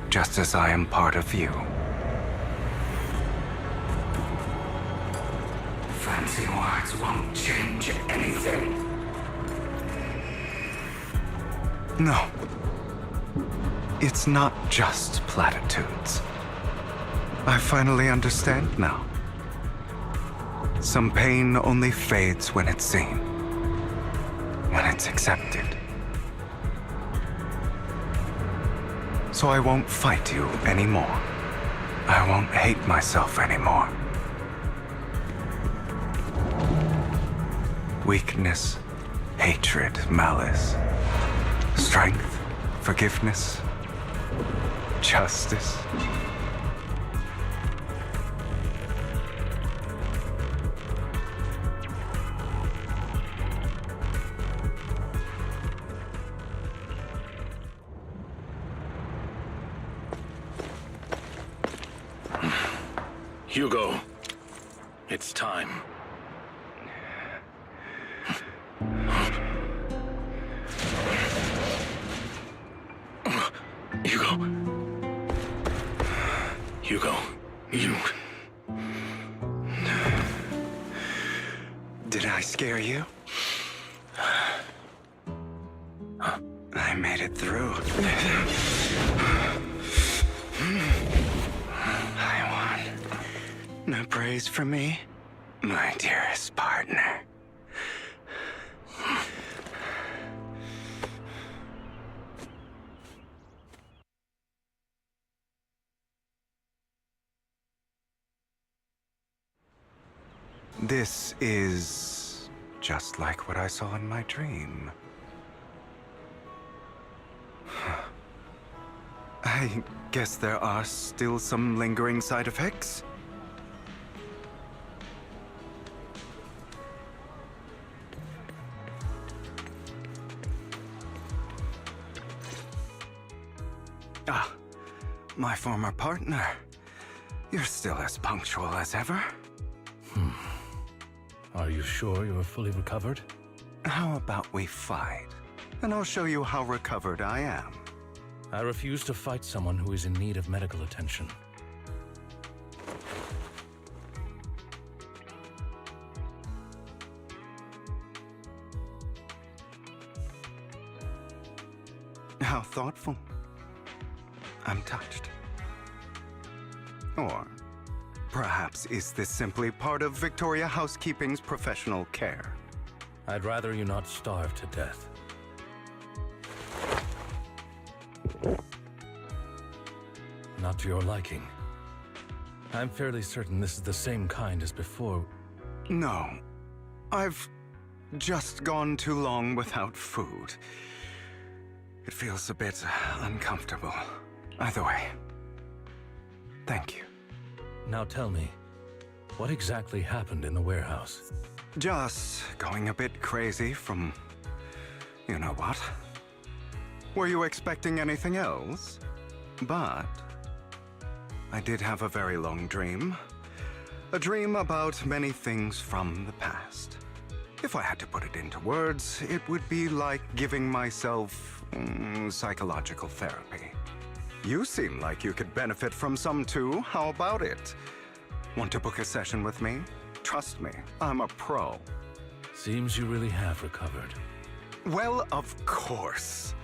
just as I am part of you. Fancy words won't change anything. No. It's not just platitudes. I finally understand now. Some pain only fades when it's seen, when it's accepted. So I won't fight you anymore. I won't hate myself anymore. Weakness, hatred, malice, strength, forgiveness, justice. Hugo, it's time. Hugo, you... Did I scare you? I made it through. I won. No praise from me, my dearest partner. This is just like what I saw in my dream. I guess there are still some lingering side effects. Ah, my former partner. You're still as punctual as ever. Are you sure you're fully recovered? How about we fight? And I'll show you how recovered I am. I refuse to fight someone who is in need of medical attention. How thoughtful. I'm touched. Or perhaps is this simply part of Victoria Housekeeping's professional care? I'd rather you not starve to death. Not to your liking. I'm fairly certain this is the same kind as before. No. I've just gone too long without food. It feels a bit uncomfortable. Either way, thank you. Now tell me, what exactly happened in the warehouse? Just going a bit crazy from... you know what? Were you expecting anything else? But... I did have a very long dream. A dream about many things from the past. If I had to put it into words, it would be like giving myself psychological therapy. You seem like you could benefit from some too. How about it? Want to book a session with me? Trust me, I'm a pro. Seems you really have recovered. Well, of course.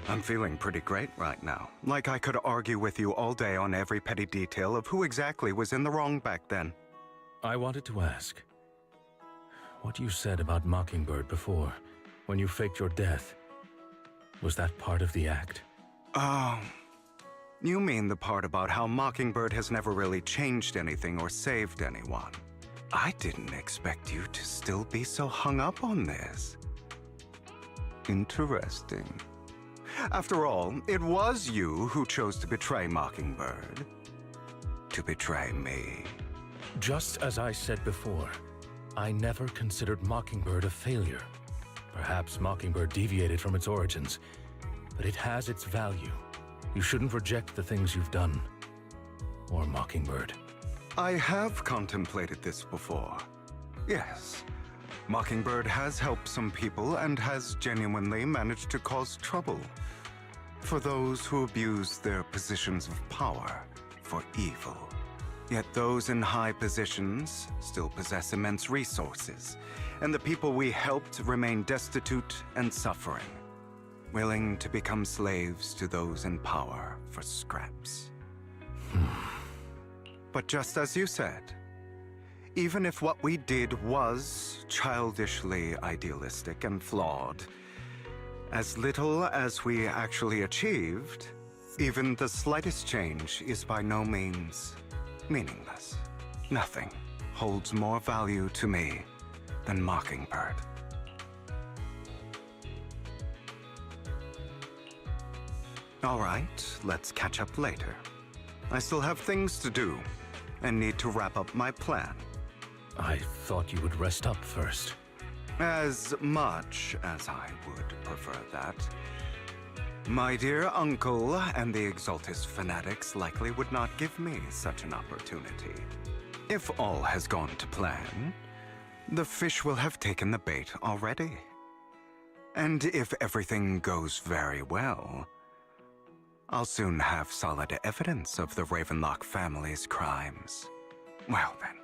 I'm feeling pretty great right now. Like I could argue with you all day on every petty detail of who exactly was in the wrong back then. I wanted to ask, what you said about Mockingbird before, when you faked your death, was that part of the act? Oh, you mean the part about how Mockingbird has never really changed anything or saved anyone. I didn't expect you to still be so hung up on this. Interesting. After all, it was you who chose to betray Mockingbird. To betray me. Just as I said before, I never considered Mockingbird a failure. Perhaps Mockingbird deviated from its origins, but it has its value. You shouldn't reject the things you've done. Or Mockingbird. I have contemplated this before. Yes. Mockingbird has helped some people and has genuinely managed to cause trouble for those who abuse their positions of power for evil. Yet those in high positions still possess immense resources, and the people we helped remain destitute and suffering, willing to become slaves to those in power for scraps. But just as you said, even if what we did was childishly idealistic and flawed, as little as we actually achieved, even the slightest change is by no means meaningless. Nothing holds more value to me than Mockingbird. All right, let's catch up later. I still have things to do and need to wrap up my plan. I thought you would rest up first. As much as I would prefer that. My dear uncle and the Exaltus fanatics likely would not give me such an opportunity. If all has gone to plan, the fish will have taken the bait already. And if everything goes very well, I'll soon have solid evidence of the Ravenlock family's crimes. Well then,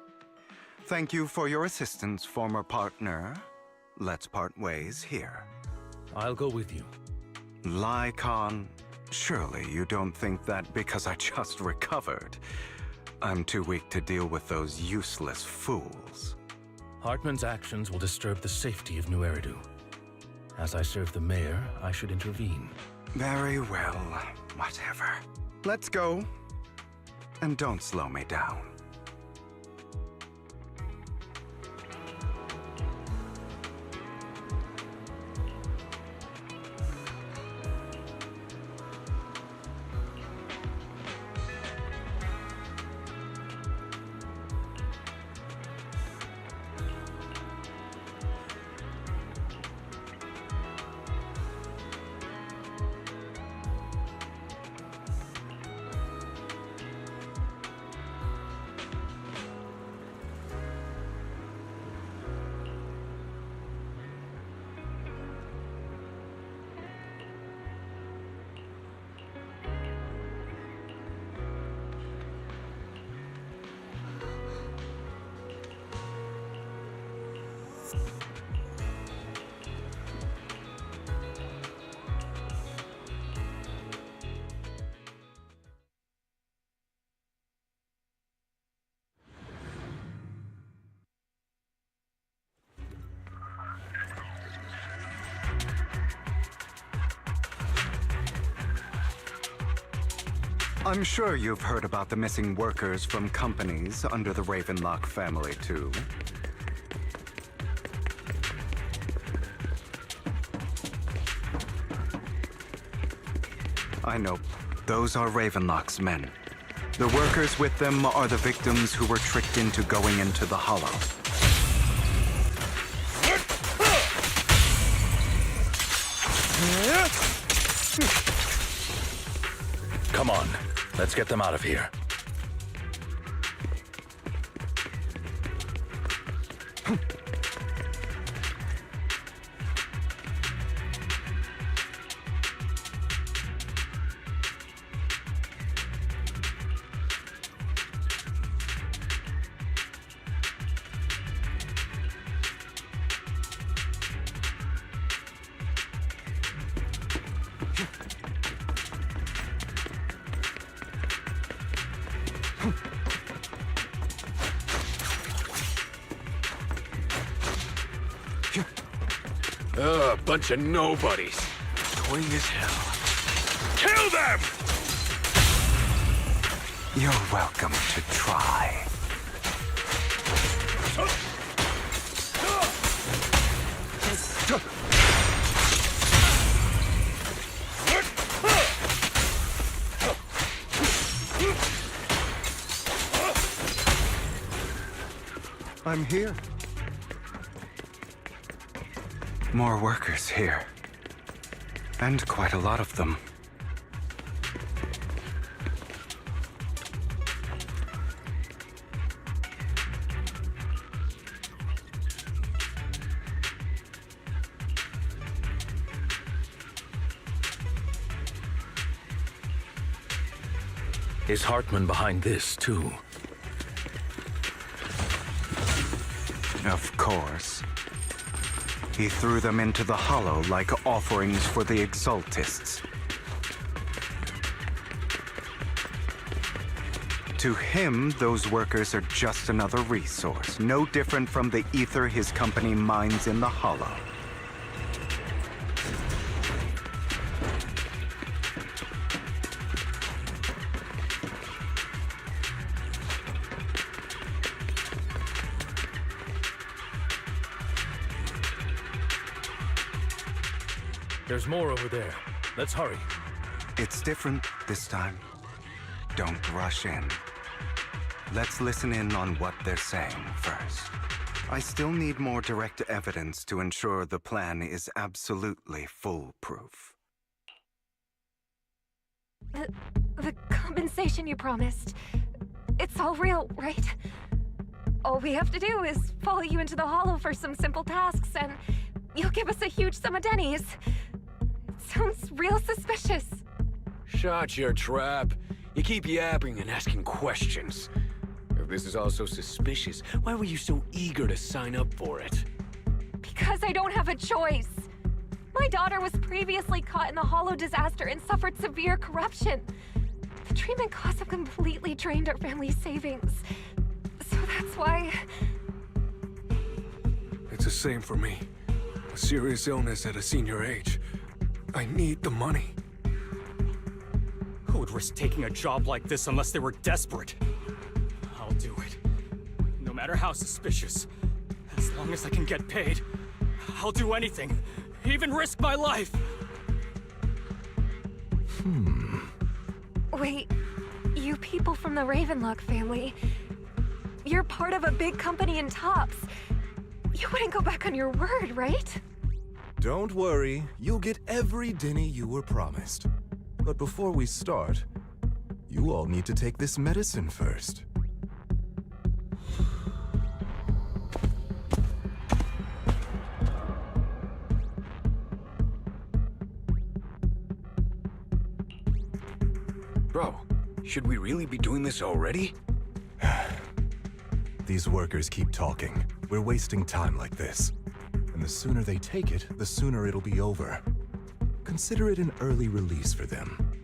thank you for your assistance, former partner. Let's part ways here. I'll go with you. Lycon, surely you don't think that because I just recovered, I'm too weak to deal with those useless fools. Hartman's actions will disturb the safety of New Eridu. As I serve the mayor, I should intervene. Very well, whatever. Let's go. And don't slow me down. I'm sure you've heard about the missing workers from companies under the Ravenlock family, too. I know. Those are Ravenlock's men. The workers with them are the victims who were tricked into going into the Hollow. Come on, let's get them out of here. Bunch of nobodies. Annoying as hell. Kill them! You're welcome to try. I'm here. More workers here. And quite a lot of them. Is Hartman behind this, too? Of course. He threw them into the Hollow like offerings for the Exaltists. To him, those workers are just another resource, no different from the ether his company mines in the Hollow. There's more over there. Let's hurry. It's different this time. Don't rush in. Let's listen in on what they're saying first. I still need more direct evidence to ensure the plan is absolutely foolproof. The compensation you promised. It's all real, right? All we have to do is follow you into the Hollow for some simple tasks, and you'll give us a huge sum of dennies. Sounds real suspicious. Shut your trap. You keep yapping and asking questions. If this is all so suspicious, why were you so eager to sign up for it? Because I don't have a choice. My daughter was previously caught in the Hollow disaster and suffered severe corruption. The treatment costs have completely drained our family's savings. So that's why... It's the same for me. A serious illness at a senior age. I need the money. Who would risk taking a job like this unless they were desperate? I'll do it. No matter how suspicious. As long as I can get paid, I'll do anything. Even risk my life. Wait, you people from the Ravenlock family, you're part of a big company in Tops. You wouldn't go back on your word, right? Don't worry, you'll get every denny you were promised. But before we start, you all need to take this medicine first. Bro, should we really be doing this already? These workers keep talking. We're wasting time like this. And the sooner they take it, the sooner it'll be over. Consider it an early release for them.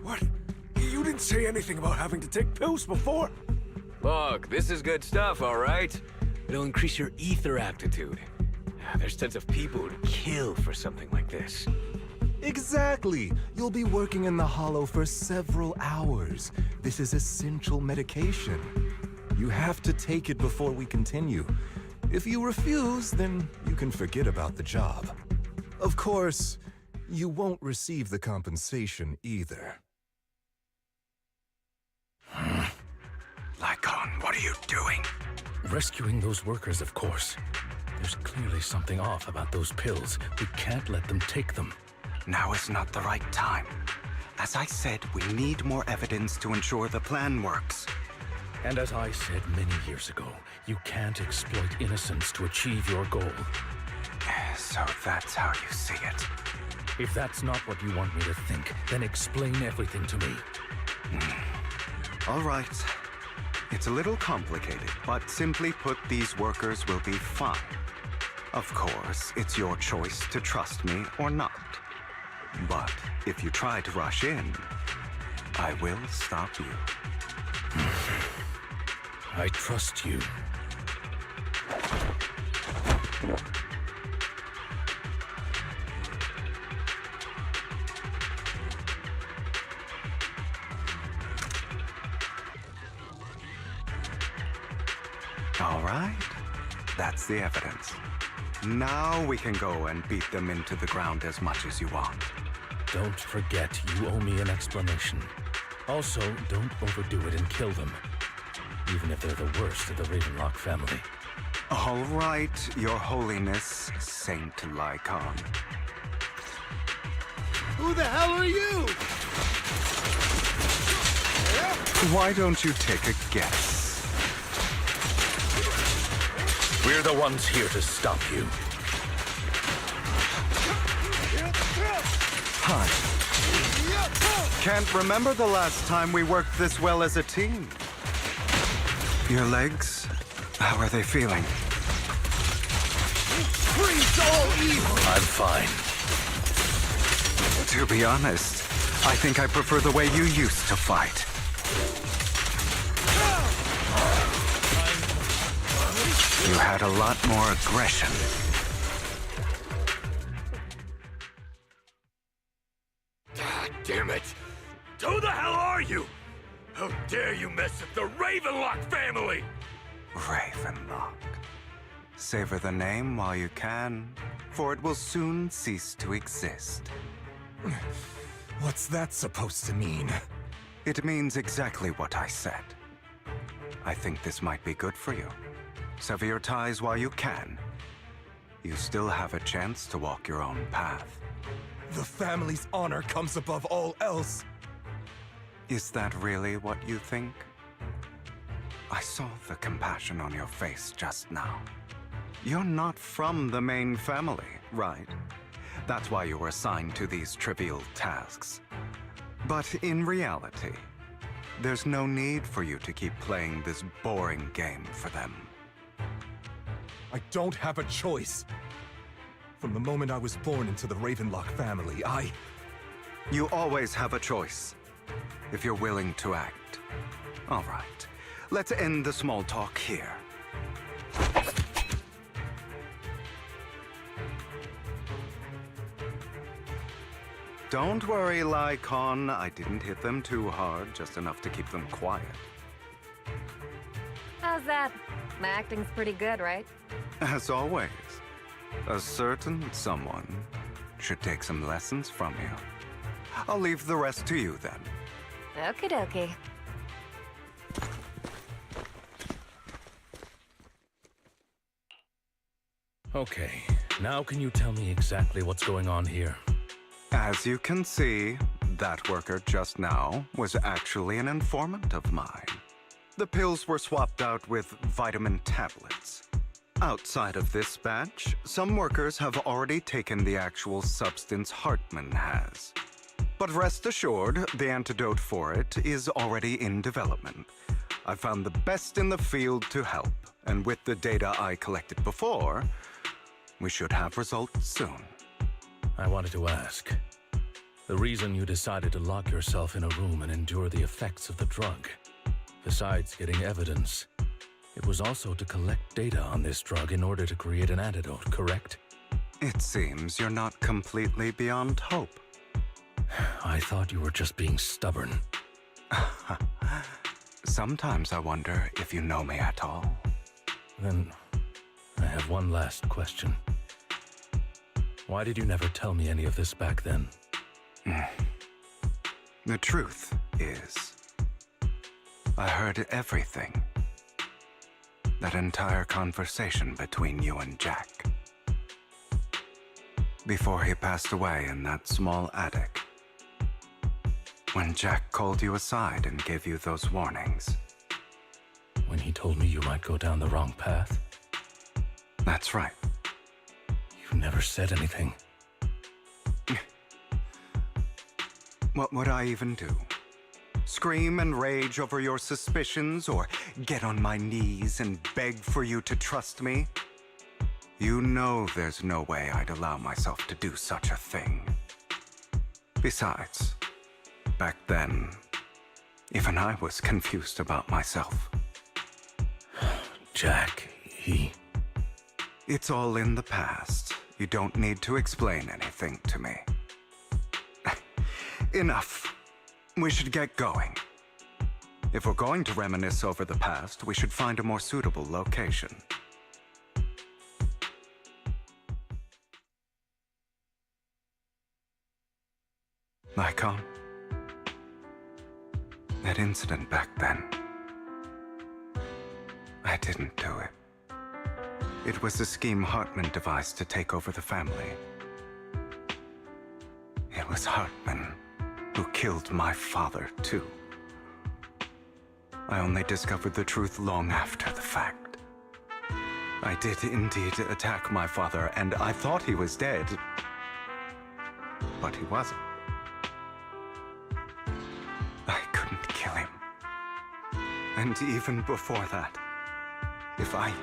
What? You didn't say anything about having to take pills before. Look, this is good stuff, all right? It'll increase your ether aptitude. There's tons of people who'd kill for something like this. Exactly! You'll be working in the Hollow for several hours. This is essential medication. You have to take it before we continue. If you refuse, then you can forget about the job. Of course, you won't receive the compensation either. Lycon, what are you doing? Rescuing those workers, of course. There's clearly something off about those pills. We can't let them take them. Now is not the right time. As I said, we need more evidence to ensure the plan works. And as I said many years ago, you can't exploit innocence to achieve your goal. So that's how you see it. If that's not what you want me to think, then explain everything to me. All right. It's a little complicated, but simply put, these workers will be fine. Of course, it's your choice to trust me or not. But if you try to rush in, I will stop you. I trust you. All right. That's the evidence. Now we can go and beat them into the ground as much as you want. Don't forget, you owe me an explanation. Also, don't overdo it and kill them. Even if they're the worst of the Ravenlock family. All right, Your Holiness, Saint Lycon. Who the hell are you? Why don't you take a guess? We're the ones here to stop you. Hi. Can't remember the last time we worked this well as a team. Your legs? How are they feeling? Freeze all evil! I'm fine. To be honest, I think I prefer the way you used to fight. You had a lot more aggression. God damn it! Who the hell are you? How dare you mess with the Ravenlock family? Ravenlock. Savor the name while you can, for it will soon cease to exist. What's that supposed to mean? It means exactly what I said. I think this might be good for you. Sever your ties while you can. You still have a chance to walk your own path. The family's honor comes above all else. Is that really what you think? I saw the compassion on your face just now. You're not from the main family, right? That's why you were assigned to these trivial tasks. But in reality, there's no need for you to keep playing this boring game for them. I don't have a choice. From the moment I was born into the Ravenlock family, You always have a choice, if you're willing to act. All right, let's end the small talk here. Don't worry, Lycon. I didn't hit them too hard, just enough to keep them quiet. How's that? My acting's pretty good, right? As always, a certain someone should take some lessons from you. I'll leave the rest to you then. Okie dokie. Okay, now can you tell me exactly what's going on here? As you can see, that worker just now was actually an informant of mine. The pills were swapped out with vitamin tablets. Outside of this batch, some workers have already taken the actual substance Hartman has. But rest assured, the antidote for it is already in development. I found the best in the field to help, and with the data I collected before, we should have results soon. I wanted to ask. The reason you decided to lock yourself in a room and endure the effects of the drug, besides getting evidence, it was also to collect data on this drug in order to create an antidote, correct? It seems you're not completely beyond hope. I thought you were just being stubborn. Sometimes I wonder if you know me at all. Then, I have one last question. Why did you never tell me any of this back then? The truth is, I heard everything. That entire conversation between you and Jack. Before he passed away in that small attic. When Jack called you aside and gave you those warnings. When he told me you might go down the wrong path? That's right. You never said anything. What would I even do? Scream and rage over your suspicions, or get on my knees and beg for you to trust me? You know there's no way I'd allow myself to do such a thing. Besides, back then, even I was confused about myself. Jack, he... It's all in the past. You don't need to explain anything to me. Enough. We should get going. If we're going to reminisce over the past, we should find a more suitable location. Icon? That incident back then. I didn't do it. It was a scheme Hartman devised to take over the family. It was Hartman who killed my father, too. I only discovered the truth long after the fact. I did indeed attack my father, and I thought he was dead. But he wasn't. I couldn't kill him. And even before that, if I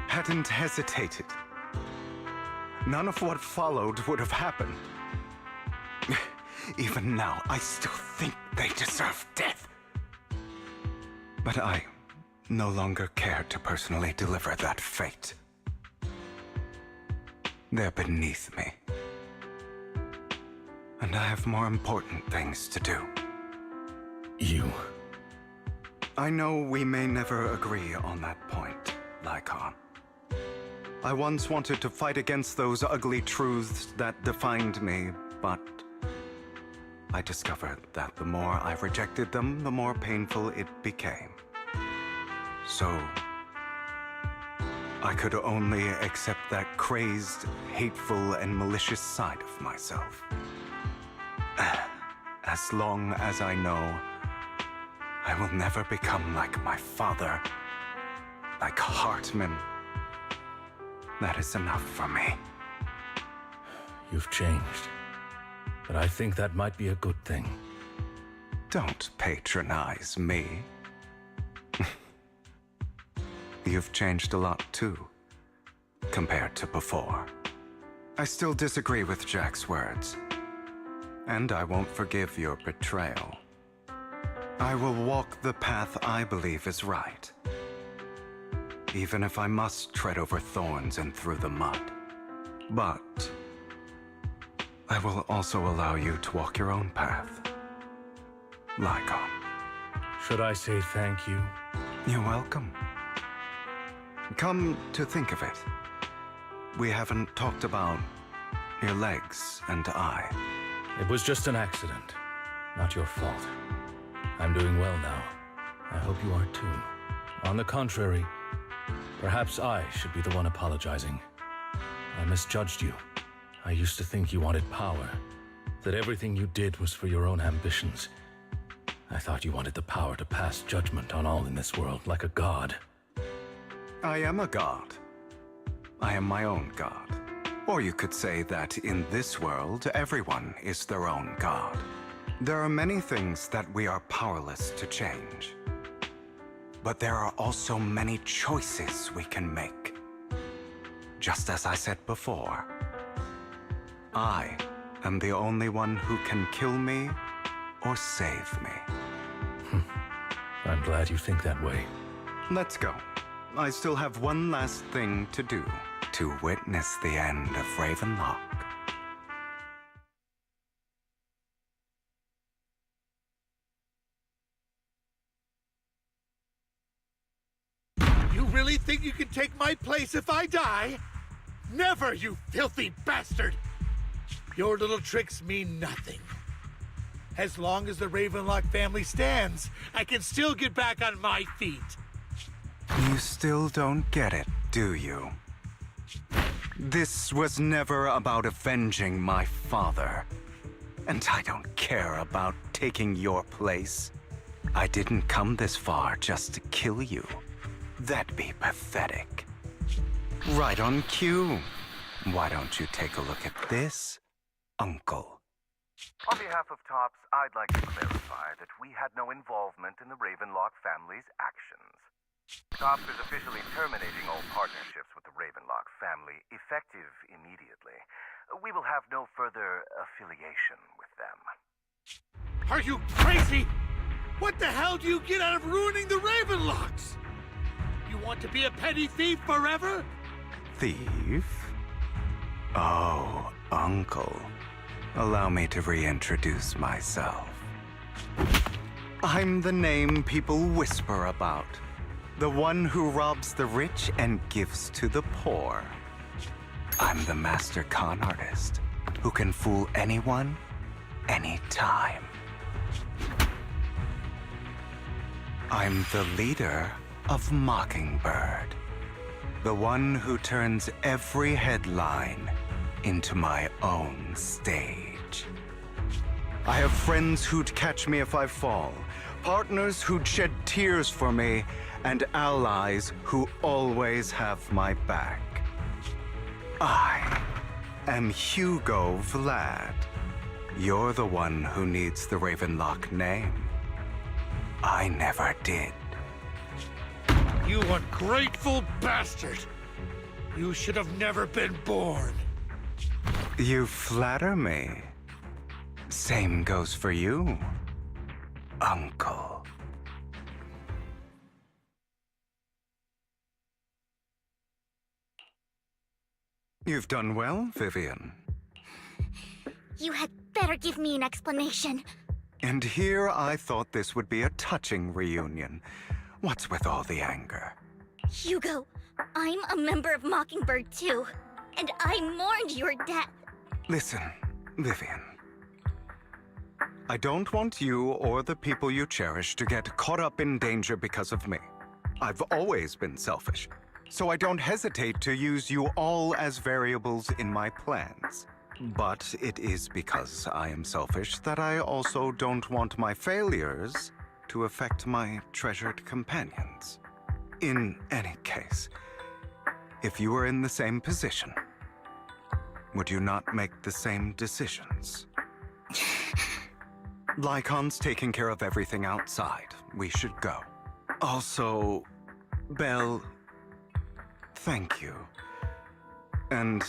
hadn't hesitated, none of what followed would have happened. Even now, I still think they deserve death. But I no longer care to personally deliver that fate. They're beneath me. And I have more important things to do. You... I know we may never agree on that point, Lycon. I once wanted to fight against those ugly truths that defined me, but I discovered that the more I rejected them, the more painful it became. So, I could only accept that crazed, hateful, and malicious side of myself. As long as I know I will never become like my father, like Hartman, that is enough for me. You've changed. But I think that might be a good thing. Don't patronize me. You've changed a lot too, compared to before. I still disagree with Jack's words, and I won't forgive your betrayal. I will walk the path I believe is right, even if I must tread over thorns and through the mud. But I will also allow you to walk your own path. Lycon. Should I say thank you? You're welcome. Come to think of it, we haven't talked about your legs and eye. It was just an accident, not your fault. I'm doing well now. I hope you are too. On the contrary, perhaps I should be the one apologizing. I misjudged you. I used to think you wanted power, that everything you did was for your own ambitions. I thought you wanted the power to pass judgment on all in this world, like a god. I am a god. I am my own god. Or you could say that in this world, everyone is their own god. There are many things that we are powerless to change. But there are also many choices we can make. Just as I said before, I am the only one who can kill me or save me. I'm glad you think that way. Let's go. I still have one last thing to do, to witness the end of Ravenlock. think you can take my place if I die? Never, you filthy bastard! Your little tricks mean nothing. As long as the Ravenlock family stands, I can still get back on my feet. You still don't get it, do you? This was never about avenging my father. And I don't care about taking your place. I didn't come this far just to kill you. That'd be pathetic. Right on cue. Why don't you take a look at this, Uncle? On behalf of TOPS, I'd like to clarify that we had no involvement in the Ravenlock family's actions. TOPS is officially terminating all partnerships with the Ravenlock family, effective immediately. We will have no further affiliation with them. Are you crazy? What the hell do you get out of ruining the Ravenlocks? You want to be a petty thief forever? Thief? Oh, Uncle. Allow me to reintroduce myself. I'm the name people whisper about. The one who robs the rich and gives to the poor. I'm the master con artist who can fool anyone, anytime. I'm the leader of Mockingbird. The one who turns every headline into my own stage. I have friends who'd catch me if I fall, partners who'd shed tears for me, and allies who always have my back. I am Hugo Vlad. You're the one who needs the Ravenlock name. I never did. You ungrateful bastard! You should have never been born. You flatter me. Same goes for you, Uncle. You've done well, Vivian. You had better give me an explanation. And here I thought this would be a touching reunion. What's with all the anger? Hugo, I'm a member of Mockingbird too, and I mourned your death. Listen, Vivian. I don't want you or the people you cherish to get caught up in danger because of me. I've always been selfish, so I don't hesitate to use you all as variables in my plans. But it is because I am selfish that I also don't want my failures to affect my treasured companions. In any case, if you were in the same position, would you not make the same decisions? Lycon's taking care of everything outside. We should go. Also, Belle, thank you. And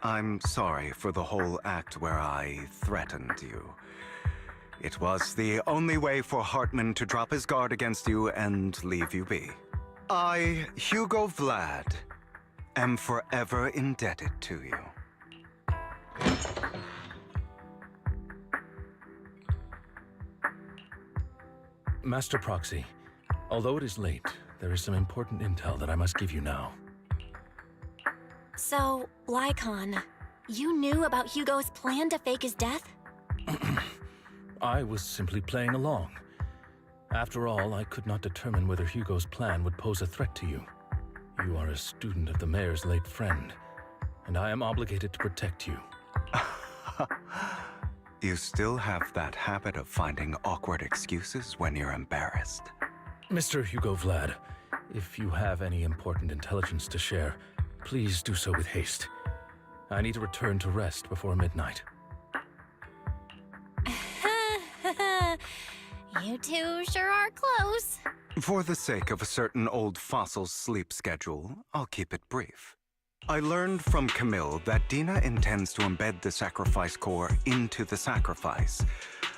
I'm sorry for the whole act where I threatened you. It was the only way for Hartman to drop his guard against you and leave you be. I, Hugo Vlad, am forever indebted to you. Master Proxy, although it is late, there is some important intel that I must give you now. So, Lycon, you knew about Hugo's plan to fake his death? I was simply playing along. After all, I could not determine whether Hugo's plan would pose a threat to you. You are a student of the mayor's late friend, and I am obligated to protect you. You still have that habit of finding awkward excuses when you're embarrassed. Mr. Hugo Vlad, if you have any important intelligence to share, please do so with haste. I need to return to rest before midnight. You two sure are close. For the sake of a certain old fossil's sleep schedule, I'll keep it brief. I learned from Camille that Dina intends to embed the sacrifice core into the sacrifice.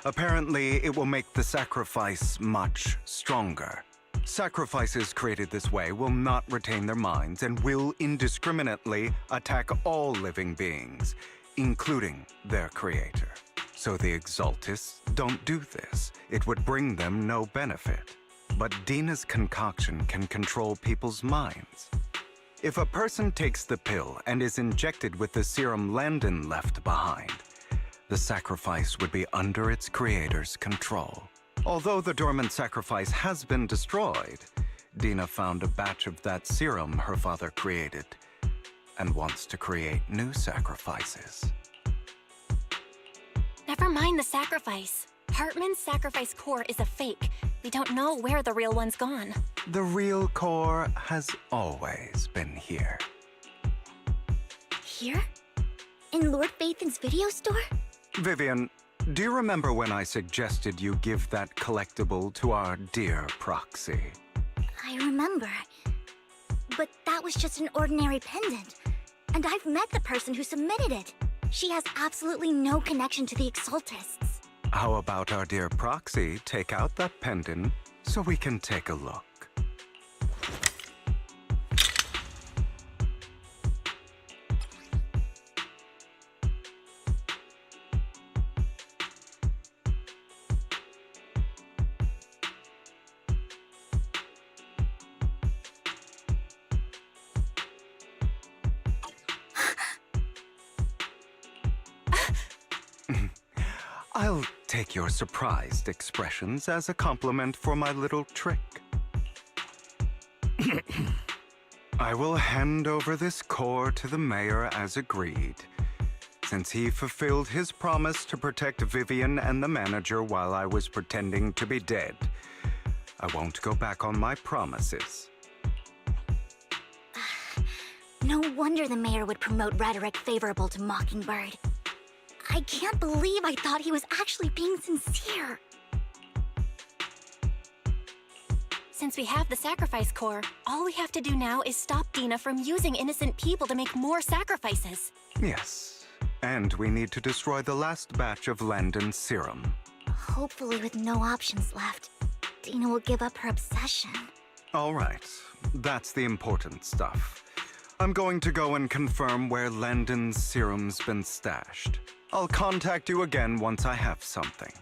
Apparently, it will make the sacrifice much stronger. Sacrifices created this way will not retain their minds and will indiscriminately attack all living beings, including their creator. So the Exaltists don't do this. It would bring them no benefit. But Dina's concoction can control people's minds. If a person takes the pill and is injected with the serum Landon left behind, the sacrifice would be under its creator's control. Although the dormant sacrifice has been destroyed, Dina found a batch of that serum her father created and wants to create new sacrifices. Never mind the sacrifice. Hartman's sacrifice core is a fake. We don't know where the real one's gone. The real core has always been here. Here? In Lord Phaethon's video store? Vivian, do you remember when I suggested you give that collectible to our dear proxy? I remember. But that was just an ordinary pendant. And I've met the person who submitted it. She has absolutely no connection to the Exaltists. How about our dear proxy take out that pendant so we can take a look? I'll take your surprised expressions as a compliment for my little trick. I will hand over this core to the mayor as agreed, since he fulfilled his promise to protect Vivian and the manager while I was pretending to be dead. I won't go back on my promises. No wonder the mayor would promote rhetoric favorable to Mockingbird. I can't believe I thought he was actually being sincere. Since we have the sacrifice core, all we have to do now is stop Dina from using innocent people to make more sacrifices. Yes, and we need to destroy the last batch of Landon's serum. Hopefully with no options left, Dina will give up her obsession. All right, that's the important stuff. I'm going to go and confirm where Landon's serum's been stashed. I'll contact you again once I have something.